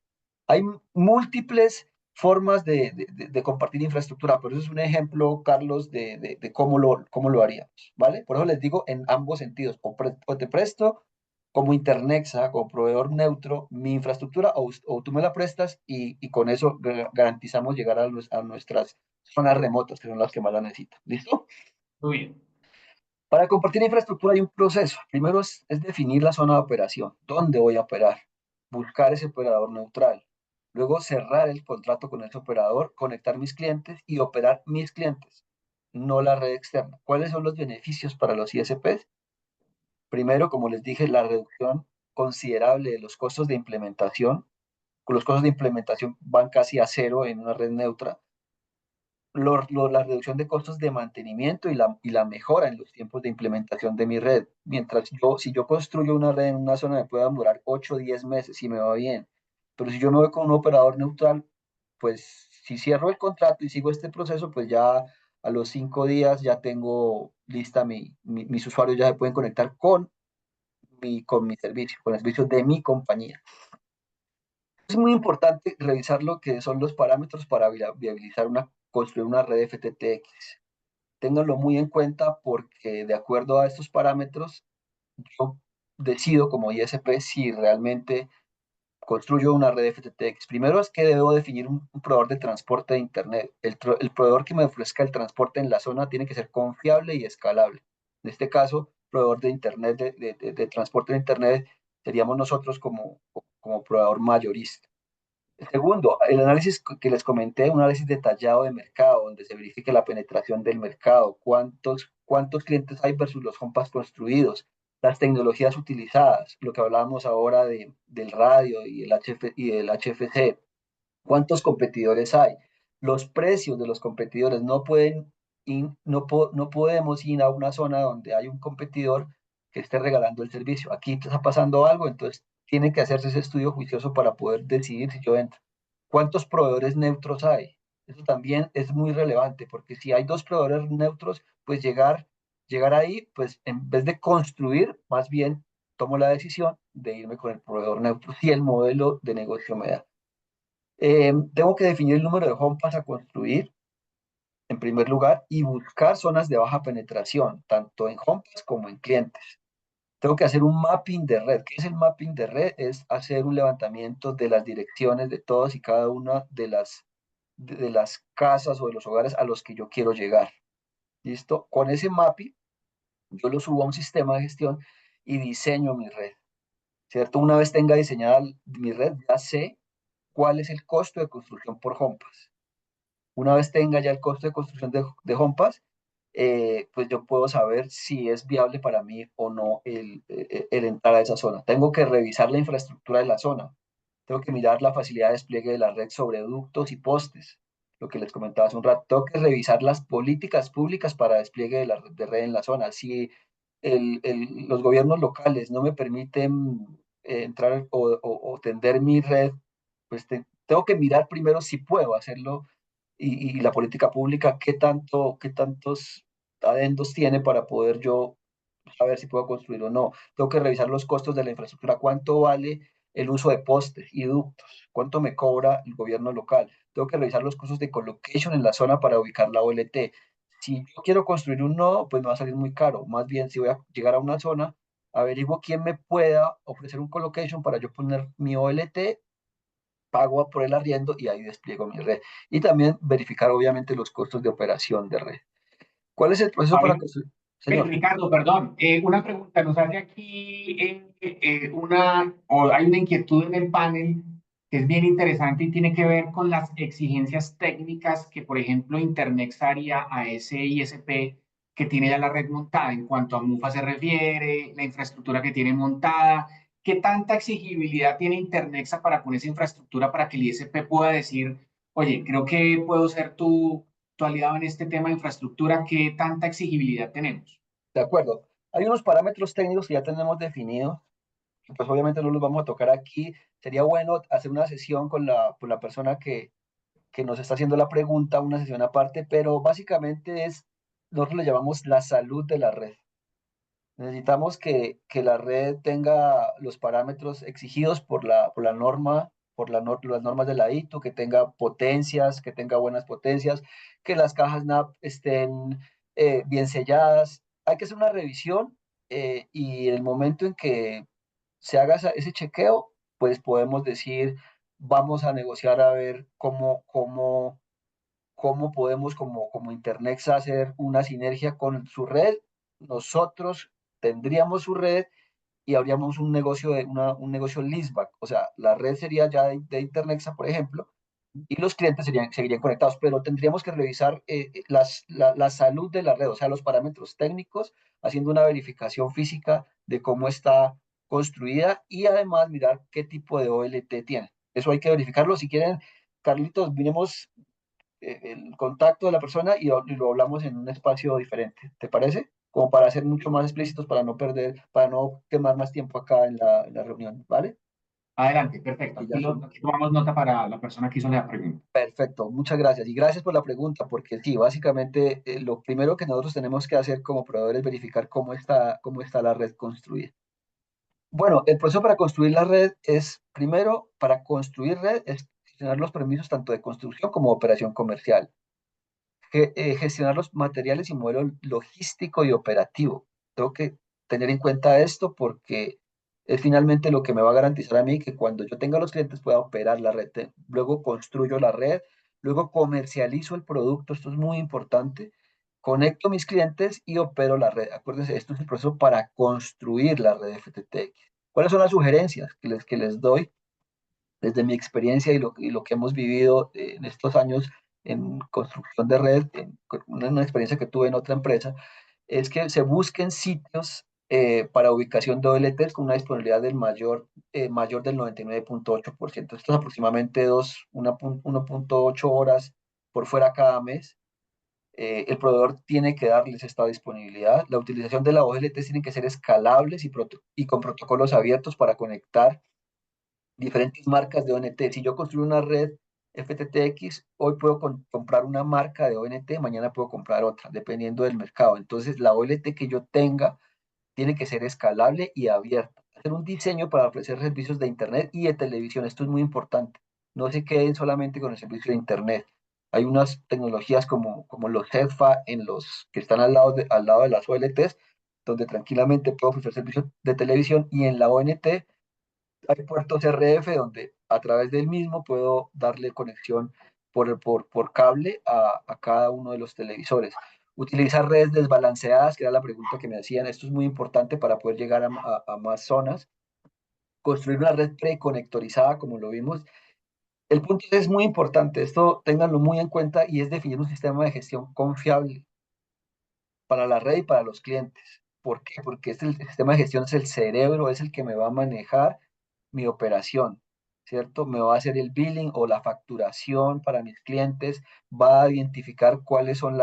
Hay múltiples formas de compartir infraestructura, pero eso es un ejemplo, Carlos, de cómo lo haríamos, ¿vale? Por eso les digo en ambos sentidos, o te presto como Internexa, como proveedor neutro, mi infraestructura, o tú me la prestas y con eso garantizamos llegar a nuestras zonas remotas, que son las que más la necesitan. ¿Listo? Muy bien. Para compartir infraestructura hay un proceso. Primero es definir la zona de operación, dónde voy a operar, buscar ese operador neutral, luego cerrar el contrato con ese operador, conectar mis clientes y operar mis clientes, no la red externa. ¿Cuáles son los beneficios para los ISPs? Primero, como les dije, la reducción considerable de los costos de implementación. Los costos de implementación van casi a cero en una red neutra. La reducción de costos de mantenimiento y la mejora en los tiempos de implementación de mi red. Si yo construyo una red en una zona, me puede demorar 8 o 10 meses si me va bien. Pero si yo me voy con un operador neutral, pues si cierro el contrato y sigo este proceso, pues ya a los 5 días ya tengo lista mis usuarios ya se pueden conectar con mi servicio, con el servicio de mi compañía. Es muy importante revisar lo que son los parámetros para viabilizar construir una red FTTX. Ténganlo muy en cuenta porque de acuerdo a estos parámetros, yo decido como ISP si realmente construyo una red FTTX. Primero es que debo definir un proveedor de transporte de Internet. El proveedor que me ofrezca el transporte en la zona tiene que ser confiable y escalable. En este caso, proveedor de Internet, de transporte de Internet, seríamos nosotros como proveedor mayorista. Segundo, el análisis que les comenté, un análisis detallado de mercado, donde se verifique la penetración del mercado, cuántos clientes hay versus los HomePass construidos, las tecnologías utilizadas, lo que hablábamos ahora del radio y el HFC, cuántos competidores hay, los precios de los competidores. No podemos ir a una zona donde hay un competidor que esté regalando el servicio. Aquí está pasando algo, entonces tiene que hacerse ese estudio juicioso para poder decidir si yo entro. ¿Cuántos proveedores neutros hay? Eso también es muy relevante, porque si hay dos proveedores neutros, pues llegar ahí, pues en vez de construir, más bien tomo la decisión de irme con el proveedor neutro si el modelo de negocio me da. Tengo que definir el número de HomePass a construir, en primer lugar, y buscar zonas de baja penetración, tanto en HomePass como en clientes. Tengo que hacer un mapping de red. ¿Qué es el mapping de red? Es hacer un levantamiento de las direcciones de todas y cada una de las casas o de los hogares a los que yo quiero llegar. ¿Listo? Con ese mapping, yo lo subo a un sistema de gestión y diseño mi red. ¿Cierto? Una vez tenga diseñada mi red, ya sé cuál es el costo de construcción por HomePass. Una vez tenga ya el costo de construcción de HomePass, pues yo puedo saber si es viable para mí o no el entrar a esa zona. Tengo que revisar la infraestructura de la zona. Tengo que mirar la facilidad de despliegue de la red sobre ductos y postes, lo que les comentaba hace un rato. Tengo que revisar las políticas públicas para despliegue de la de red en la zona. Si los gobiernos locales no me permiten entrar o tender mi red, pues tengo que mirar primero si puedo hacerlo y la política pública, qué tantos adendos tiene para poder yo saber si puedo construir o no. Tengo que revisar los costos de la infraestructura, cuánto vale el uso de postes y ductos, cuánto me cobra el gobierno local. Tengo que revisar los costos de colocation en la zona para ubicar la OLT. Si yo quiero construir un nodo, pues me va a salir muy caro. Más bien, si voy a llegar a una zona, averiguo quién me pueda ofrecer un colocation para yo poner mi OLT, pago por el arriendo y ahí despliego mi red. Y también verificar, obviamente, los costos de operación de red. ¿Cuál es el proceso para Vale. construir? Señor. Ricardo, perdón, una pregunta, nos hace aquí o hay una inquietud en el panel que es bien interesante y tiene que ver con las exigencias técnicas que, por ejemplo, Internex haría a ese ISP que tiene ya la red montada en cuanto a MUFA se refiere, la infraestructura que tiene montada. ¿Qué tanta exigibilidad tiene Internexa para con esa infraestructura para que el ISP pueda decir, oye, creo que puedo ser tu aliado en este tema de infraestructura? ¿Qué tanta exigibilidad tenemos? De acuerdo. Hay unos parámetros técnicos que ya tenemos definidos, que pues obviamente no los vamos a tocar aquí. Sería bueno hacer una sesión con la persona que nos está haciendo la pregunta, una sesión aparte, pero básicamente nosotros le llamamos la salud de la red. Necesitamos que la red tenga los parámetros exigidos por la norma, las normas de la ITU, que tenga potencias, que tenga buenas potencias, que las cajas NAP estén bien selladas. Hay que hacer una revisión y en el momento en que se haga ese chequeo, pues podemos decir, vamos a negociar a ver cómo podemos como Internex hacer una sinergia con su red. Nosotros tendríamos su red y habríamos un negocio leaseback. O sea, la red sería ya de Internexa, por ejemplo, y los clientes seguirían conectados, pero tendríamos que revisar la salud de la red, o sea, los parámetros técnicos, haciendo una verificación física de cómo está construida y además mirar qué tipo de OLT tiene. Eso hay que verificarlo. Si quieren, Carlitos, miremos el contacto de la persona y lo hablamos en un espacio diferente. ¿Te parece? Como para ser mucho más explícitos, para no quemar más tiempo acá en la reunión, ¿vale? Adelante, perfecto. Y ya son. Aquí tomamos nota para la persona que hizo la pregunta. Perfecto, muchas gracias. Y gracias por la pregunta, porque sí, básicamente lo primero que nosotros tenemos que hacer como proveedores es verificar cómo está la red construida. Bueno, el proceso para construir la red es, primero, para construir red, es gestionar los permisos tanto de construcción como de operación comercial. Gestionar los materiales y modelo logístico y operativo. Tengo que tener en cuenta esto porque es finalmente lo que me va a garantizar a mí que cuando yo tenga los clientes pueda operar la red. Luego construyo la red, luego comercializo el producto, esto es muy importante. Conecto mis clientes y opero la red. Acuérdense, esto es el proceso para construir la red FTTX. ¿Cuáles son las sugerencias que les doy? desde mi experiencia y lo que hemos vivido en estos años en construcción de red, una experiencia que tuve en otra empresa, es que se busquen sitios para ubicación de OLTs con una disponibilidad mayor del 99.8%. Esto es aproximadamente 1.8 horas por fuera cada mes. El proveedor tiene que darles esta disponibilidad. La utilización de la OLT tiene que ser escalables y con protocolos abiertos para conectar diferentes marcas de ONT. Si yo construyo una red FTTX, hoy puedo comprar una marca de ONT, mañana puedo comprar otra, dependiendo del mercado. Entonces, la OLT que yo tenga tiene que ser escalable y abierta. Hacer un diseño para ofrecer servicios de Internet y de televisión. Esto es muy importante. No se queden solamente con el servicio de Internet. Hay unas tecnologías como los CEFA en los que están al lado de las OLTs, donde tranquilamente puedo ofrecer servicios de televisión, y en la ONT hay puertos RF donde a través del mismo puedo darle conexión por cable a cada uno de los televisores. Utilizar redes desbalanceadas, que era la pregunta que me hacían. Esto es muy importante para poder llegar a más zonas. Construir una red preconectorizada, como lo vimos. El punto es muy importante, esto ténganlo muy en cuenta, y es definir un sistema de gestión confiable para la red y para los clientes. ¿Por qué? Porque el sistema de gestión es el cerebro, es el que me va a manejar mi operación, ¿cierto? Me va a hacer el billing o la facturación para mis clientes, va a identificar cuáles son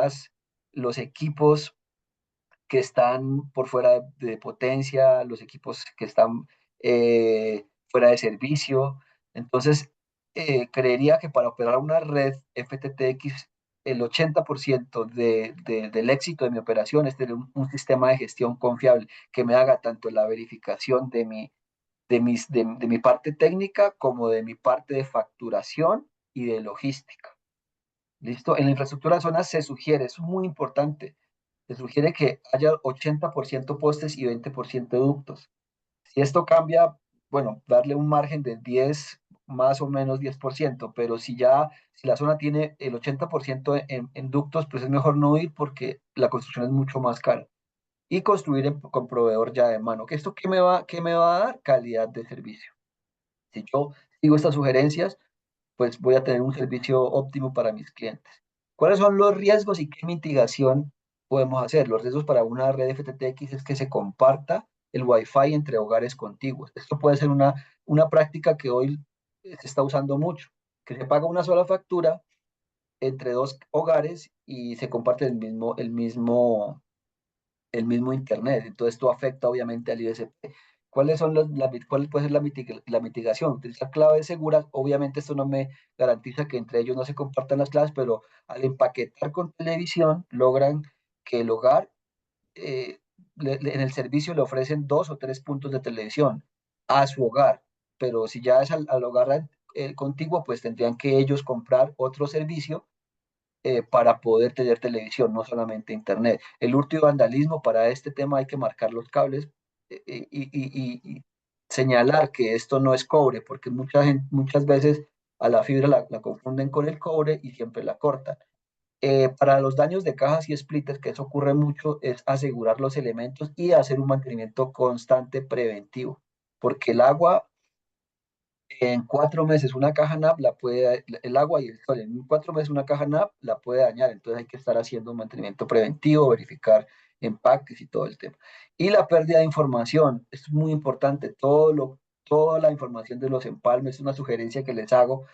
los equipos que están por fuera de potencia, los equipos que están fuera de servicio. Entonces, creería que para operar una red FTTX, el 80% del éxito de mi operación es tener un sistema de gestión confiable que me haga tanto la verificación de mi parte técnica como de mi parte de facturación y de logística. ¿Listo? En la infraestructura de zonas se sugiere, es muy importante, se sugiere que haya 80% postes y 20% ductos. Si esto cambia, bueno, darle un margen de 10, más o menos 10%, pero si la zona tiene el 80% en ductos, pues es mejor no ir porque la construcción es mucho más cara. Y construir con proveedor ya de mano. ¿Esto qué me va a dar? Calidad de servicio. Si yo sigo estas sugerencias, pues voy a tener un servicio óptimo para mis clientes. ¿Cuáles son los riesgos y qué mitigación podemos hacer? Los riesgos para una red FTTX es que se comparta el Wi-Fi entre hogares contiguos. Esto puede ser una práctica que hoy se está usando mucho, que se paga una sola factura entre dos hogares y se comparte el mismo Internet. Entonces, esto afecta obviamente al ISP. ¿Cuál puede ser la mitigación? Utilizar claves seguras. Obviamente, esto no me garantiza que entre ellos no se compartan las claves, pero al empaquetar con televisión, logran que el hogar, eh, en el servicio le ofrecen 2 o 3 puntos de televisión a su hogar. Pero si ya es al hogar contiguo, pues tendrían que ellos comprar otro servicio para poder tener televisión, no solamente internet. El hurto y vandalismo, para este tema hay que marcar los cables y señalar que esto no es cobre, porque muchas veces a la fibra la confunden con el cobre y siempre la cortan. Para los daños de cajas y splitters, que eso ocurre mucho, es asegurar los elementos y hacer un mantenimiento constante preventivo, porque el agua en 4 meses una caja NAP el agua y el sol, en 4 meses una caja NAP la puede dañar. Entonces hay que estar haciendo un mantenimiento preventivo, verificar empaques y todo el tema. Y la pérdida de información, esto es muy importante. Toda la información de los empalmes, es una sugerencia que les hago.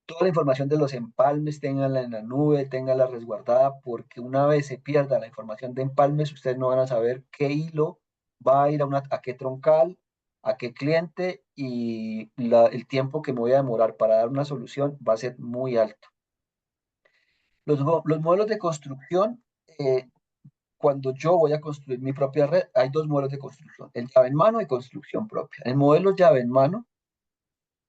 Toda la información de los empalmes, ténganla en la nube, ténganla resguardada, porque una vez se pierda la información de empalmes, ustedes no van a saber qué hilo va a ir a qué troncal, a qué cliente, y el tiempo que me voy a demorar para dar una solución va a ser muy alto. Los modelos de construcción, cuando yo voy a construir mi propia red, hay dos modelos de construcción: el llave en mano y construcción propia. El modelo llave en mano,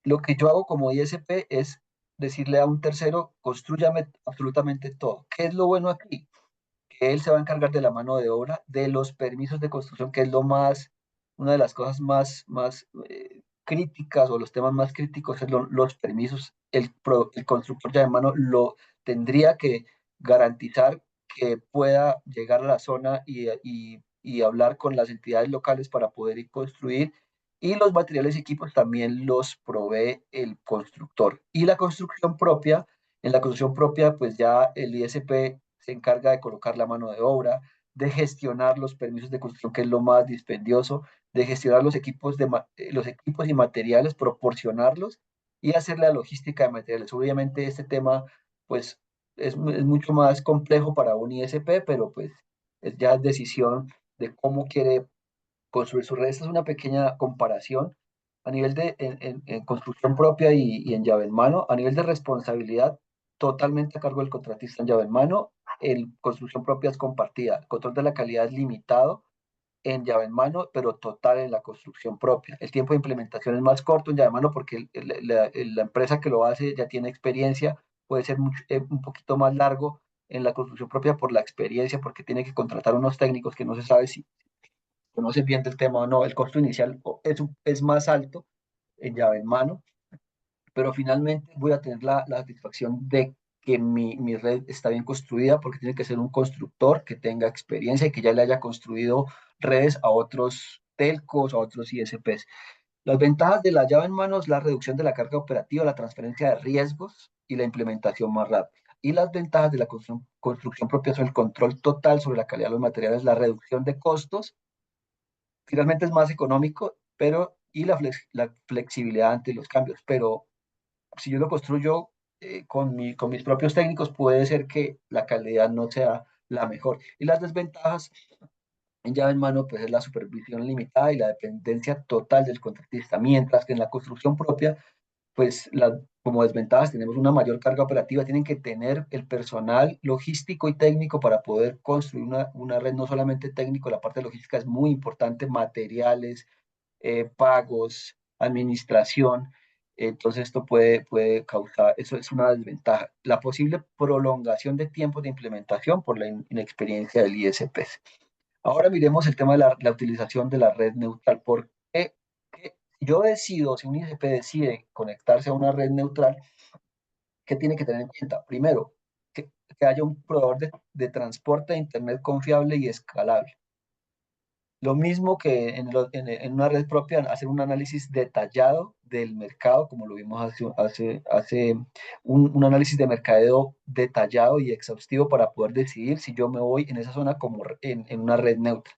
lo que yo hago como ISP es decirle a un tercero, construyame absolutamente todo. ¿Qué es lo bueno aquí? Que él se va a encargar de la mano de obra, de los permisos de construcción, que es una de las cosas más críticas, o los temas más críticos, es los permisos. El constructor ya de mano lo tendría que garantizar que pueda llegar a la zona y hablar con las entidades locales para poder ir construir y los materiales y equipos también los provee el constructor. Y la construcción propia, en la construcción propia, pues ya el ISP se encarga de colocar la mano de obra, de gestionar los permisos de construcción, que es lo más dispendioso, de gestionar los equipos y materiales, proporcionarlos y hacer la logística de materiales. Obviamente este tema, pues, es mucho más complejo para un ISP, pero pues es ya decisión de cómo quiere construir su red. Esta es una pequeña comparación a nivel de en construcción propia y en llave en mano, a nivel de responsabilidad totalmente a cargo del contratista en llave en mano. En construcción propia es compartida. El control de la calidad es limitado en llave en mano, pero total en la construcción propia. El tiempo de implementación es más corto en llave en mano porque la empresa que lo hace ya tiene experiencia, puede ser un poquito más largo en la construcción propia por la experiencia, porque tiene que contratar unos técnicos que no se sabe si conocen bien del tema o no. El costo inicial es más alto en llave en mano, pero finalmente voy a tener la satisfacción de que mi red está bien construida, porque tiene que ser un constructor que tenga experiencia y que ya le haya construido redes a otros telcos, a otros ISPs. Las ventajas de la llave en mano es la reducción de la carga operativa, la transferencia de riesgos y la implementación más rápida. Y las ventajas de la construcción propia son el control total sobre la calidad de los materiales, la reducción de costos, finalmente es más económico, pero y la flexibilidad ante los cambios. Pero si yo lo construyo con mis propios técnicos, puede ser que la calidad no sea la mejor. Y las desventajas en llave en mano, pues es la supervisión limitada y la dependencia total del contratista, mientras que en la construcción propia, pues como desventajas tenemos una mayor carga operativa, tienen que tener el personal logístico y técnico para poder construir una red, no solamente técnico, la parte logística es muy importante, materiales, pagos, administración. Entonces esto puede causar, eso es una desventaja. La posible prolongación de tiempos de implementación por la inexperiencia del ISP. Ahora miremos el tema de la utilización de la red neutral. ¿Por qué? Que yo decido, si un ISP decide conectarse a una red neutral, ¿qué tiene que tener en cuenta? Primero, que haya un proveedor de transporte de Internet confiable y escalable. Lo mismo que en una red propia, hacer un análisis detallado del mercado, como lo vimos hace un análisis de mercadeo detallado y exhaustivo para poder decidir si yo me voy en esa zona como en una red neutra.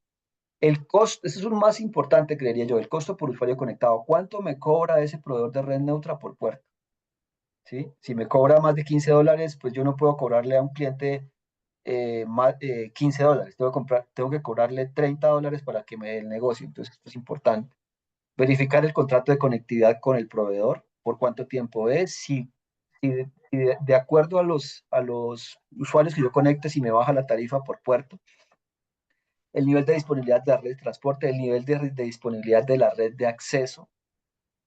El costo, eso es lo más importante, creería yo, el costo por usuario conectado. ¿Cuánto me cobra ese proveedor de red neutra por puerta? ¿Sí? Si me cobra más de $15, pues yo no puedo cobrarle a un cliente $15. Tengo que cobrarle $30 para que me dé el negocio. Entonces, esto es importante. Verificar el contrato de conectividad con el proveedor, por cuánto tiempo es, si de acuerdo a los usuarios que yo conecte, si me baja la tarifa por puerto, el nivel de disponibilidad de la red de transporte, el nivel de disponibilidad de la red de acceso,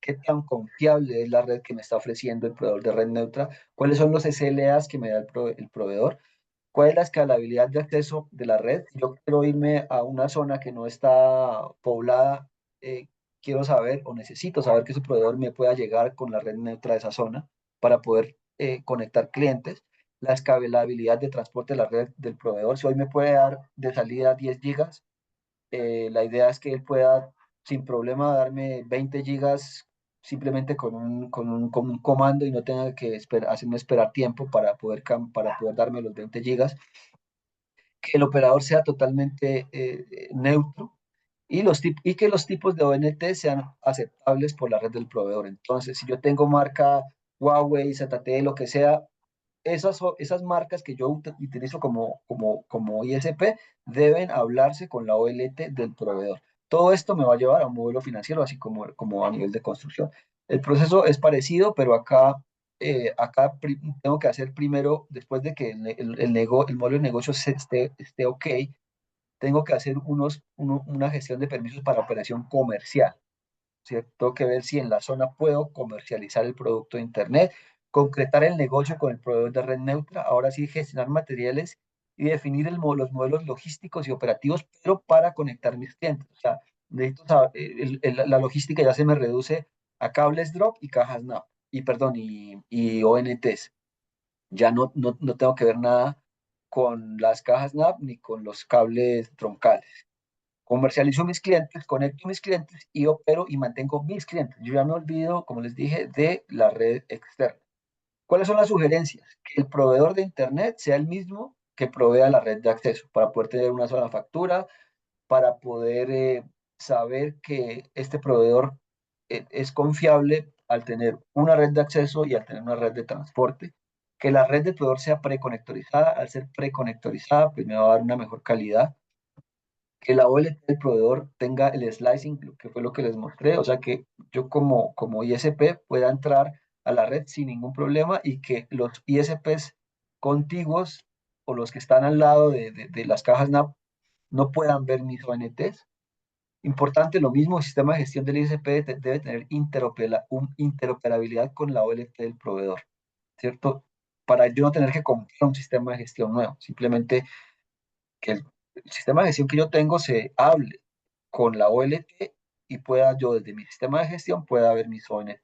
qué tan confiable es la red que me está ofreciendo el proveedor de red neutra, cuáles son los SLAs que me da el proveedor, cuál es la escalabilidad de acceso de la red. Si yo quiero irme a una zona que no está poblada, quiero saber o necesito saber que ese proveedor me pueda llegar con la red neutra de esa zona para poder conectar clientes. La escalabilidad de transporte de la red del proveedor. Si hoy me puede dar de salida 10 gigas, la idea es que él pueda sin problema darme 20 gigas simplemente con un comando y no tenga que hacerme esperar tiempo para poder darme los 20 gigas. Que el operador sea totalmente neutro y que los tipos de ONT sean aceptables por la red del proveedor. Entonces, si yo tengo marca Huawei, ZTE, lo que sea, esas marcas que yo utilizo como ISP deben hablarse con la OLT del proveedor. Todo esto me va a llevar a un modelo financiero, así como a nivel de construcción. El proceso es parecido, pero acá tengo que hacer primero, después de que el modelo de negocio esté ok, tengo que hacer una gestión de permisos para operación comercial. ¿Cierto? Tengo que ver si en la zona puedo comercializar el producto de Internet, concretar el negocio con el proveedor de red neutra, ahora sí gestionar materiales y definir los modelos logísticos y operativos, pero para conectar mis clientes. O sea, necesito la logística ya se me reduce a cables drop y cajas NAP, y ONTs. Ya no tengo que ver nada con las cajas NAP ni con los cables troncales. comercializo mis clientes, conecto mis clientes y opero y mantengo mis clientes. Yo ya me olvido, como les dije, de la red externa. ¿Cuáles son las sugerencias? Que el proveedor de Internet sea el mismo que provea la red de acceso para poder tener una sola factura, para poder saber que este proveedor es confiable al tener una red de acceso y al tener una red de transporte. Que la red del proveedor sea preconectorizada. Al ser preconectorizada, pues me va a dar una mejor calidad. Que la OLT del proveedor tenga el slicing, que fue lo que les mostré, o sea que yo como ISP pueda entrar a la red sin ningún problema y que los ISPs contiguos o los que están al lado de las cajas NAP no puedan ver mis ONTs. Importante, lo mismo, el sistema de gestión del ISP debe tener interoperabilidad con la OLT del proveedor, ¿cierto? Para yo no tener que comprar un sistema de gestión nuevo, simplemente que el sistema de gestión que yo tengo se hable con la OLT y pueda yo desde mi sistema de gestión pueda ver mis ONTs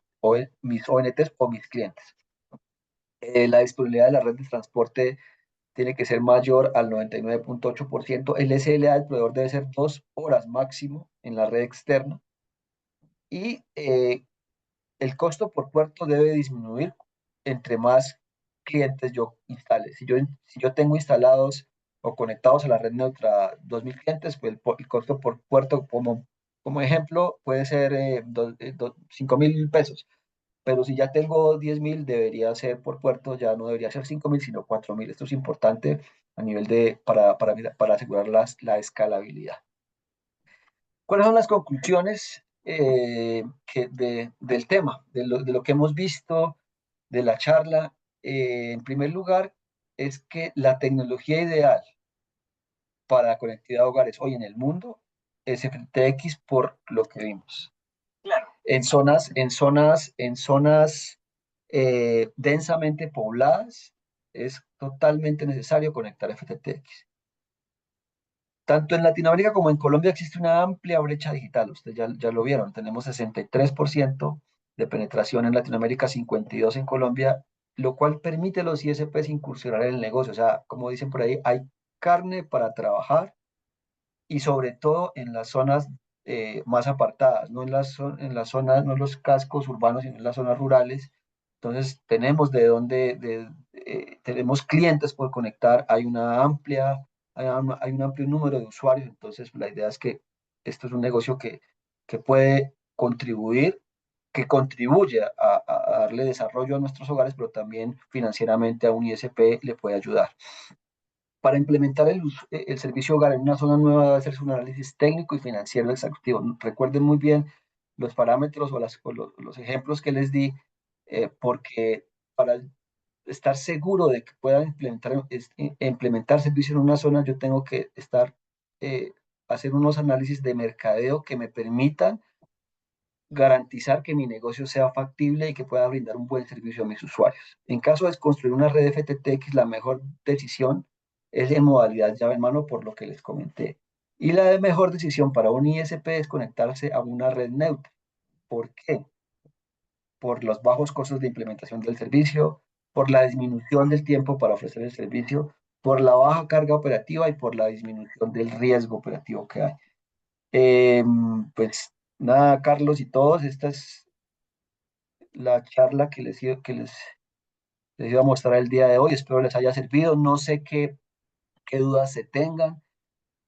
o mis clientes. La disponibilidad de la red de transporte tiene que ser mayor al 99.8%. El SLA del proveedor debe ser 2 horas máximo en la red externa. Y el costo por puerto debe disminuir entre más clientes yo instale. Si yo tengo instalados o conectados a la red neutra 2.000 clientes, pues el costo por puerto, como ejemplo, puede ser 5.000 pesos. Pero si ya tengo 10.000, debería ser por puerto, ya no debería ser 5.000, sino 4.000. Esto es importante a nivel para asegurar la escalabilidad. ¿Cuáles son las conclusiones del tema, de lo que hemos visto, de la charla? En primer lugar, es que la tecnología ideal para conectividad de hogares hoy en el mundo es FTTX por lo que vimos. Claro. En zonas densamente pobladas es totalmente necesario conectar FTTX. Tanto en Latinoamérica como en Colombia existe una amplia brecha digital. Ustedes ya lo vieron. Tenemos 63% de penetración en Latinoamérica, 52% en Colombia, lo cual permite a los ISPs incursionar en el negocio. O sea, como dicen por ahí, hay carne para trabajar y sobre todo en las zonas más apartadas, no en las zonas, no en los cascos urbanos, sino en las zonas rurales. Entonces, tenemos tenemos clientes por conectar, hay un amplio número de usuarios, entonces la idea es que esto es un negocio que puede contribuir, que contribuye a darle desarrollo a nuestros hogares, pero también financieramente a un ISP le puede ayudar. Para implementar el servicio hogar en una zona nueva debe hacerse un análisis técnico y financiero exhaustivo. Recuerden muy bien los parámetros o los ejemplos que les di, porque para estar seguro de que puedan implementar servicio en una zona, yo tengo que hacer unos análisis de mercadeo que me permitan garantizar que mi negocio sea factible y que pueda brindar un buen servicio a mis usuarios. En caso de construir una red FTTX, la mejor decisión es en modalidad llave en mano, por lo que les comenté. Y la mejor decisión para un ISP es conectarse a una red neutra. ¿Por qué? Por los bajos costos de implementación del servicio, por la disminución del tiempo para ofrecer el servicio, por la baja carga operativa y por la disminución del riesgo operativo que hay. Pues nada, Carlos y todos, esta es la charla que les iba a mostrar el día de hoy. Espero les haya servido. No sé qué dudas se tengan.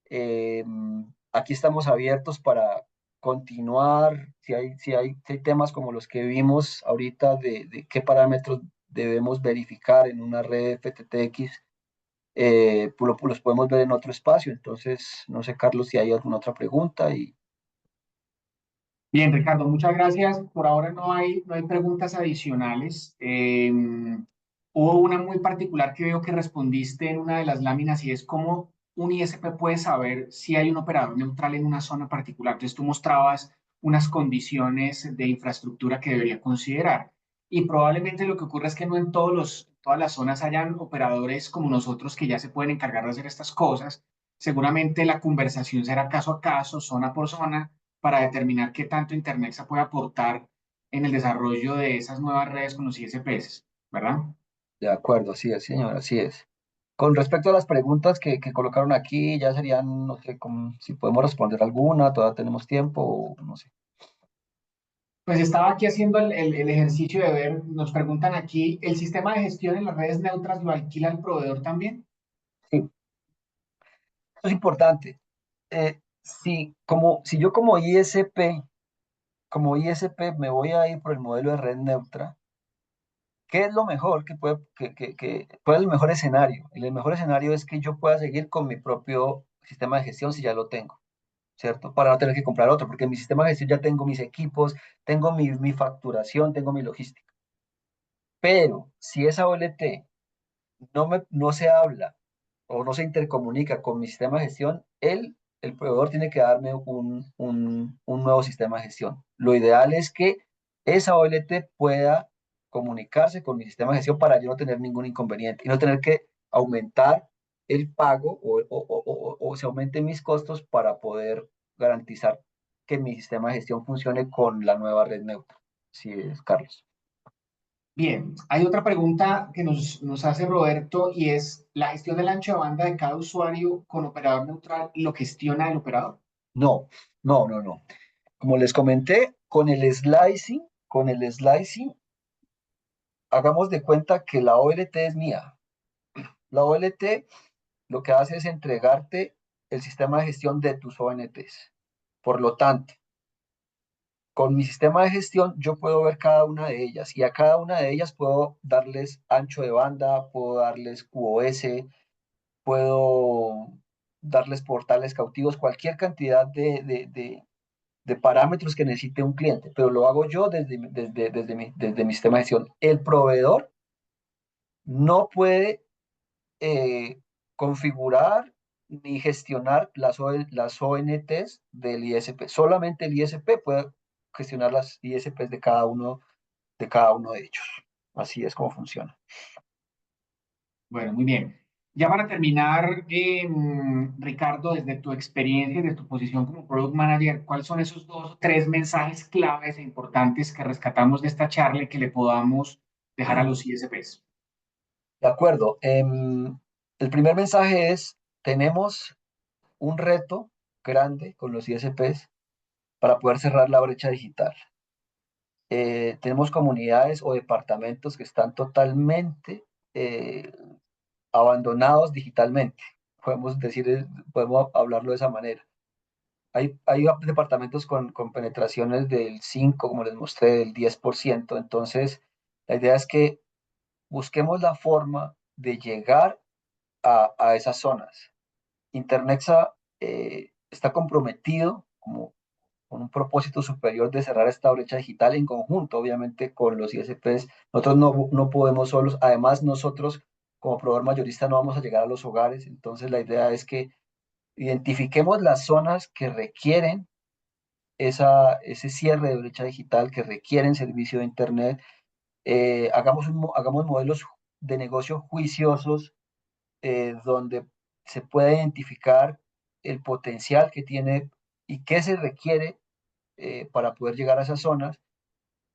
Eh, Aquí estamos abiertos para continuar. Si hay temas como los que vimos ahorita de qué parámetros debemos verificar en una red FTTX, pues los podemos ver en otro espacio. Entonces, no sé, Carlos, si hay alguna otra pregunta. Bien, Ricardo, muchas gracias. Por ahora no hay preguntas adicionales. Hubo una muy particular que veo que respondiste en una de las láminas y es cómo un ISP puede saber si hay un operador neutral en una zona particular. Entonces tú mostrabas unas condiciones de infraestructura que debería considerar. Y probablemente lo que ocurre es que no en todas las zonas hayan operadores como nosotros que ya se pueden encargar de hacer estas cosas. Seguramente la conversación será caso a caso, zona por zona para determinar qué tanto Internet se puede aportar en el desarrollo de esas nuevas redes con los ISPs, ¿verdad? De acuerdo, así es, señor, así es. Con respecto a las preguntas que colocaron aquí, ya serían, no sé, si podemos responder alguna, todavía tenemos tiempo, o no sé. Pues estaba aquí haciendo el ejercicio de ver, nos preguntan aquí, ¿el sistema de gestión en las redes neutras lo alquila el proveedor también? Sí, eso es importante. Si yo como ISP me voy a ir por el modelo de red neutra, ¿qué es lo mejor cuál es el mejor escenario? El mejor escenario es que yo pueda seguir con mi propio sistema de gestión si ya lo tengo, ¿cierto? Para no tener que comprar otro, porque en mi sistema de gestión ya tengo mis equipos, tengo mi facturación, tengo mi logística. Pero si esa OLT no se habla o no se intercomunica con mi sistema de gestión, el proveedor tiene que darme un nuevo sistema de gestión. Lo ideal es que esa OLT pueda comunicarse con mi sistema de gestión para yo no tener ningún inconveniente y no tener que aumentar el pago o se aumenten mis costos para poder garantizar que mi sistema de gestión funcione con la nueva red neutra. Sí, es Carlos. Bien, hay otra pregunta que nos hace Roberto y es, ¿la gestión del ancho de banda de cada usuario con operador neutral lo gestiona el operador? No, no, no, no. Como les comenté, con el slicing, hagamos de cuenta que la OLT es mía. La OLT lo que hace es entregarte el sistema de gestión de tus ONTs. Por lo tanto, con mi sistema de gestión yo puedo ver cada una de ellas y a cada una de ellas puedo darles ancho de banda, puedo darles QoS, puedo darles portales cautivos, cualquier cantidad de parámetros que necesite un cliente, pero lo hago yo desde mi sistema de gestión. El proveedor no puede configurar ni gestionar las ONTs del ISP. Solamente el ISP puede gestionar las ISPs de cada uno de ellos. Así es como funciona. Bueno, muy bien. Ya para terminar, Ricardo, desde tu experiencia y de tu posición como Product Manager, ¿cuáles son esos 2 o 3 mensajes claves e importantes que rescatamos de esta charla y que le podamos dejar a los ISPs? De acuerdo. El primer mensaje es, tenemos un reto grande con los ISPs para poder cerrar la brecha digital. Tenemos comunidades o departamentos que están totalmente abandonados digitalmente. Podemos hablarlo de esa manera. Hay departamentos con penetraciones del 5, como les mostré, del 10%. Entonces, la idea es que busquemos la forma de llegar a esas zonas. Internexa está comprometido con un propósito superior de cerrar esta brecha digital en conjunto, obviamente, con los ISPs. Nosotros no podemos solos. Además, nosotros, como proveedor mayorista, no vamos a llegar a los hogares. Entonces, la idea es que identifiquemos las zonas que requieren ese cierre de brecha digital, que requieren servicio de Internet. Hagamos modelos de negocio juiciosos donde se pueda identificar el potencial que tiene y qué se requiere para poder llegar a esas zonas.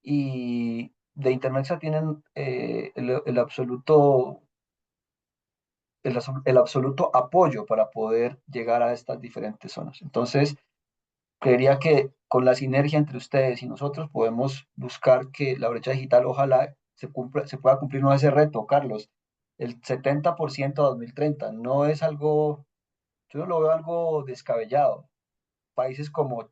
Y de Intermexa tienen el absoluto apoyo para poder llegar a estas diferentes zonas. Entonces, creería que con la sinergia entre ustedes y nosotros podemos buscar que la brecha digital ojalá se pueda cumplir no ese reto, Carlos. El 70% a 2030 no es algo, yo no lo veo algo descabellado. Países como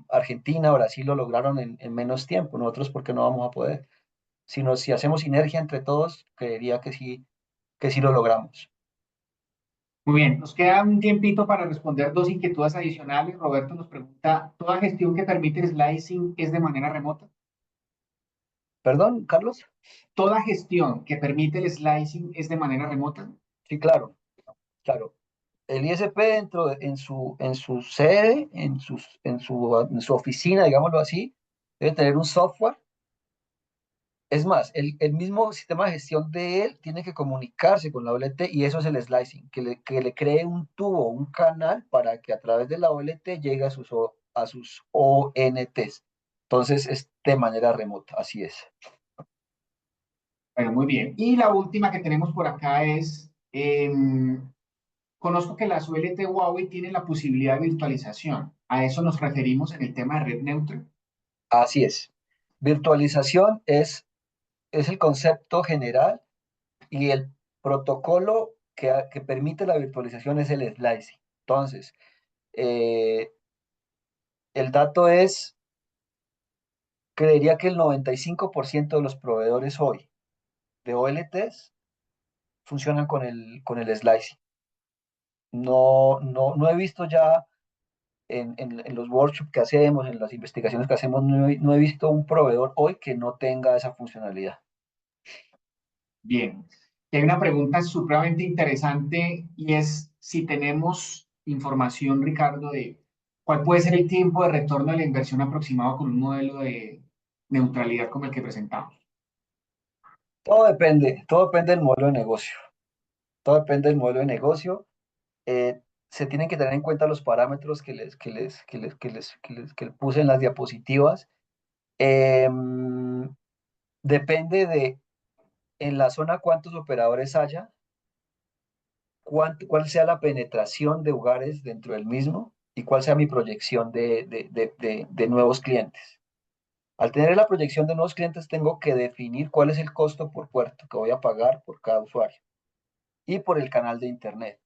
Argentina, Brasil lo lograron en menos tiempo. Nosotros, ¿por qué no vamos a poder? Si hacemos sinergia entre todos, creería que sí lo logramos. Muy bien, nos queda un tiempito para responder 2 inquietudes adicionales. Roberto nos pregunta, ¿toda gestión que permite el slicing es de manera remota? ¿Perdón, Carlos? ¿Toda gestión que permite el slicing es de manera remota? Sí, claro, claro. El ISP en su sede, en su oficina, digámoslo así, debe tener un software. Es más, el mismo sistema de gestión de él tiene que comunicarse con la OLT y eso es el slicing, que le cree un tubo, un canal para que a través de la OLT llegue a sus ONTs. Entonces es de manera remota, así es. Bueno, muy bien. Y la última que tenemos por acá es, Conozco que las OLT Huawei tienen la posibilidad de virtualización. ¿A eso nos referimos en el tema de red neutra? Así es. Virtualización es el concepto general y el protocolo que permite la virtualización es el slicing. Entonces, eh, el dato es, creería que el 95% de los proveedores hoy de OLTs funcionan con el slicing. No he visto ya en los workshops que hacemos, en las investigaciones que hacemos, no he visto un proveedor hoy que no tenga esa funcionalidad. Bien. Y hay una pregunta supremamente interesante y es si tenemos información, Ricardo, de cuál puede ser el tiempo de retorno de la inversión aproximado con un modelo de neutralidad como el que presentamos. Todo depende del modelo de negocio. Todo depende del modelo de negocio. Eh, Se tienen que tener en cuenta los parámetros que les puse en las diapositivas. Depende de en la zona cuántos operadores haya, cuál sea la penetración de hogares dentro del mismo y cuál sea mi proyección de nuevos clientes. Al tener la proyección de nuevos clientes, tengo que definir cuál es el costo por puerto que voy a pagar por cada usuario y por el canal de Internet.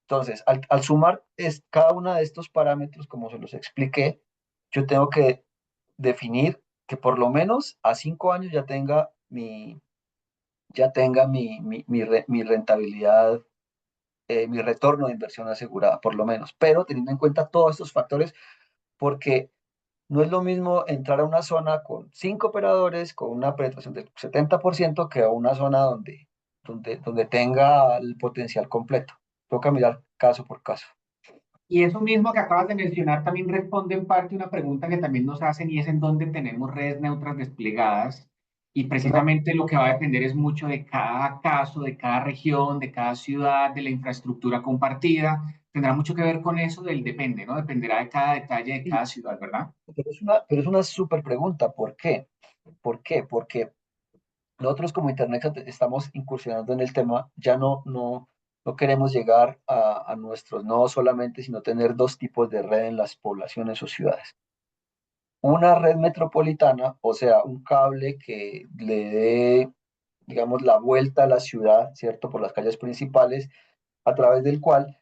Entonces, al sumar cada uno de estos parámetros, como se los expliqué, yo tengo que definir que por lo menos a 5 años ya tenga mi rentabilidad, mi retorno de inversión asegurada, por lo menos. Pero teniendo en cuenta todos estos factores, porque no es lo mismo entrar a una zona con 5 operadores, con una penetración del 70%, que a una zona donde tenga el potencial completo. Toca mirar caso por caso. Y eso mismo que acabas de mencionar también responde en parte a una pregunta que también nos hacen y es en dónde tenemos redes neutras desplegadas. Y precisamente lo que va a depender es mucho de cada caso, de cada región, de cada ciudad, de la infraestructura compartida. Tendrá mucho que ver con eso del depende, ¿no? Dependerá de cada detalle de Sí, cada ciudad, ¿verdad? pero es una súper pregunta. ¿Por qué? ¿Por qué? Porque nosotros como Internet estamos incursionando en el tema, ya no queremos llegar a nuestros nodos solamente, sino tener dos tipos de red en las poblaciones o ciudades. Una red metropolitana, o sea, un cable que le dé, digamos, la vuelta a la ciudad, ¿cierto? Por las calles principales, a través del cual,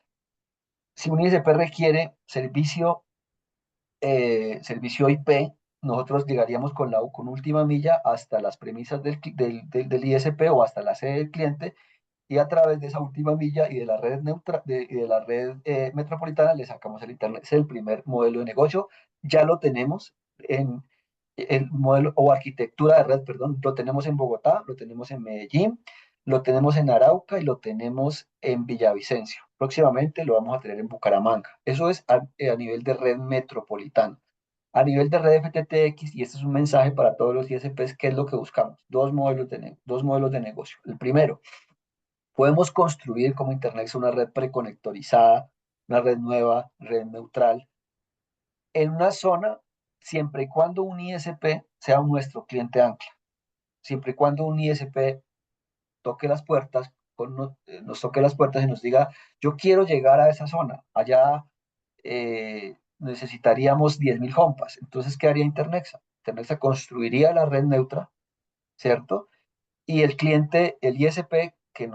si un ISP requiere servicio IP, nosotros llegaríamos con última milla hasta las premisas del ISP o hasta la sede del cliente, y a través de esa última milla y de la red y de la red metropolitana le sacamos el internet. Ese es el primer modelo de negocio. Ya lo tenemos en el modelo o arquitectura de red, perdón, lo tenemos en Bogotá, lo tenemos en Medellín, lo tenemos en Arauca y lo tenemos en Villavicencio. Próximamente lo vamos a tener en Bucaramanga. Eso es a nivel de red metropolitana. A nivel de red FTTX, y este es un mensaje para todos los ISPs, ¿qué es lo que buscamos? Dos modelos de negocio. El primero, podemos construir como Internet una red preconectorizada, una red nueva, red neutral, en una zona, siempre y cuando un ISP sea nuestro cliente ancla, siempre y cuando un ISP toque las puertas, nos toque las puertas y nos diga, yo quiero llegar a esa zona, allá necesitaríamos 10.000 hompas. Entonces, ¿qué haría Internexa? Internexa construiría la red neutra, ¿cierto? Y el cliente, el ISP que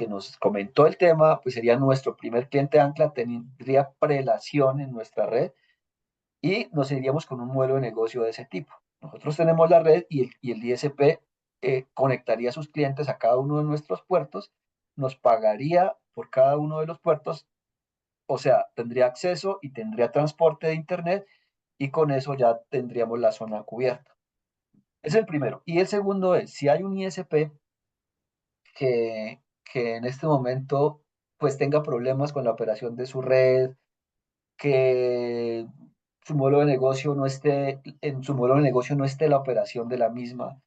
nos comentó el tema, pues sería nuestro primer cliente ancla, tendría prelación en nuestra red y nos iríamos con un modelo de negocio de ese tipo. Nosotros tenemos la red y el ISP conectaría a sus clientes a cada uno de nuestros puertos, nos pagaría por cada uno de los puertos, o sea, tendría acceso y tendría transporte de Internet y con eso ya tendríamos la zona cubierta. Es el primero. Y el segundo es, si hay un ISP que en este momento pues tenga problemas con la operación de su red, que su modelo de negocio no esté, en su modelo de negocio no esté la operación de la misma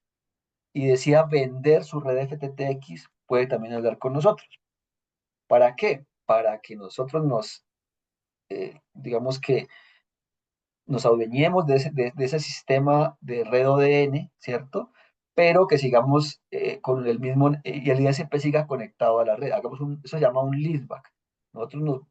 y decida vender su red FTTX, puede también hablar con nosotros. ¿Para qué? Para que nosotros digamos que nos adueñemos de ese sistema de red ODN, ¿cierto? pero que sigamos con el mismo, y el ISP siga conectado a la red. Eso se llama un leaseback. Nosotros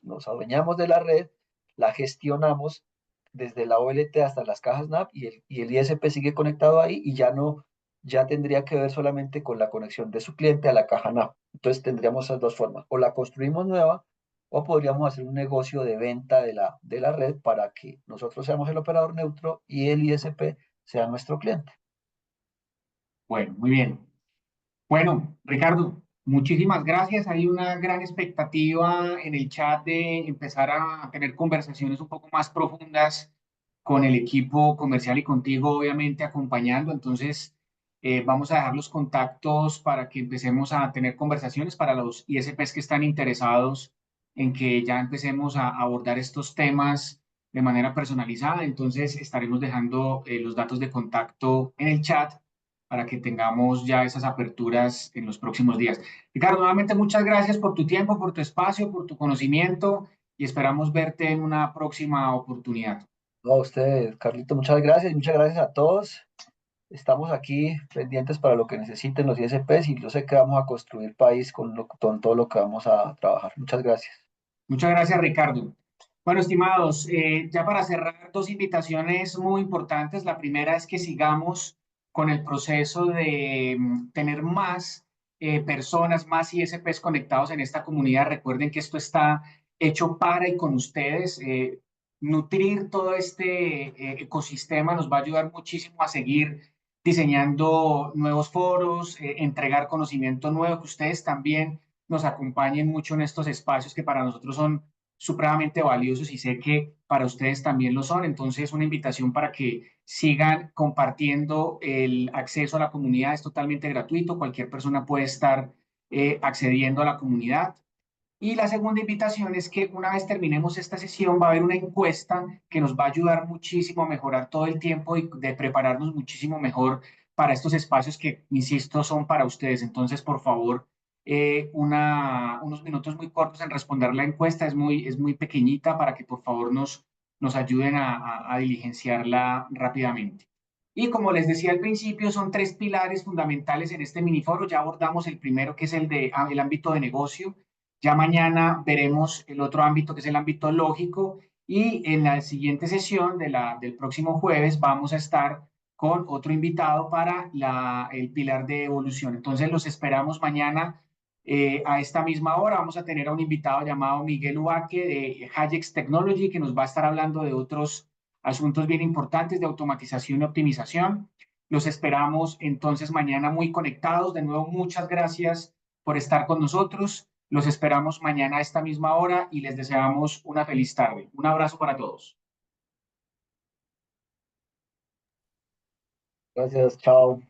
nos adueñamos de la red, la gestionamos desde la OLT hasta las cajas NAP y el ISP sigue conectado ahí y ya tendría que ver solamente con la conexión de su cliente a la caja NAP. Entonces tendríamos esas dos formas. O la construimos nueva o podríamos hacer un negocio de venta de la red para que nosotros seamos el operador neutro y el ISP sea nuestro cliente. Bueno, muy bien. Bueno, Ricardo, muchísimas gracias. Hay una gran expectativa en el chat de empezar a tener conversaciones un poco más profundas con el equipo comercial y contigo, obviamente, acompañando. Entonces, vamos a dejar los contactos para que empecemos a tener conversaciones para los ISPs que están interesados en que ya empecemos a abordar estos temas de manera personalizada. Entonces, estaremos dejando los datos de contacto en el chat para que tengamos ya esas aperturas en los próximos días. Ricardo, nuevamente muchas gracias por tu tiempo, por tu espacio, por tu conocimiento y esperamos verte en una próxima oportunidad. No, a usted, Carlito, muchas gracias a todos. Estamos aquí pendientes para lo que necesiten los ISPs y yo sé que vamos a construir país con todo lo que vamos a trabajar. Muchas gracias. Muchas gracias, Ricardo. Bueno, estimados, ya para cerrar, dos invitaciones muy importantes. La primera es que sigamos con el proceso de tener más personas, más ISPs conectados en esta comunidad. Recuerden que esto está hecho para y con ustedes. Nutrir todo este ecosistema nos va a ayudar muchísimo a seguir diseñando nuevos foros, entregar conocimiento nuevo, que ustedes también nos acompañen mucho en estos espacios que para nosotros son supremamente valiosos y sé que para ustedes también lo son. Entonces, una invitación para que sigan compartiendo el acceso a la comunidad. Es totalmente gratuito. Cualquier persona puede estar accediendo a la comunidad. Y la segunda invitación es que una vez terminemos esta sesión va a haber una encuesta que nos va a ayudar muchísimo a mejorar todo el tiempo y de prepararnos muchísimo mejor para estos espacios que, insisto, son para ustedes. Entonces, por favor, unos minutos muy cortos en responder la encuesta. Es muy pequeñita para que por favor nos ayuden a diligenciarla rápidamente. Y como les decía al principio, son tres pilares fundamentales en este miniforo. Ya abordamos el primero, que es el ámbito de negocio. Ya mañana veremos el otro ámbito, que es el ámbito lógico, y en la siguiente sesión del próximo jueves vamos a estar con otro invitado para el pilar de evolución. Entonces los esperamos mañana a esta misma hora. Vamos a tener a un invitado llamado Miguel Ubaque de Hayex Technology, que nos va a estar hablando de otros asuntos bien importantes de automatización y optimización. Los esperamos entonces mañana muy conectados. De nuevo, muchas gracias por estar con nosotros. Los esperamos mañana a esta misma hora y les deseamos una feliz tarde. Un abrazo para todos. Gracias, chao.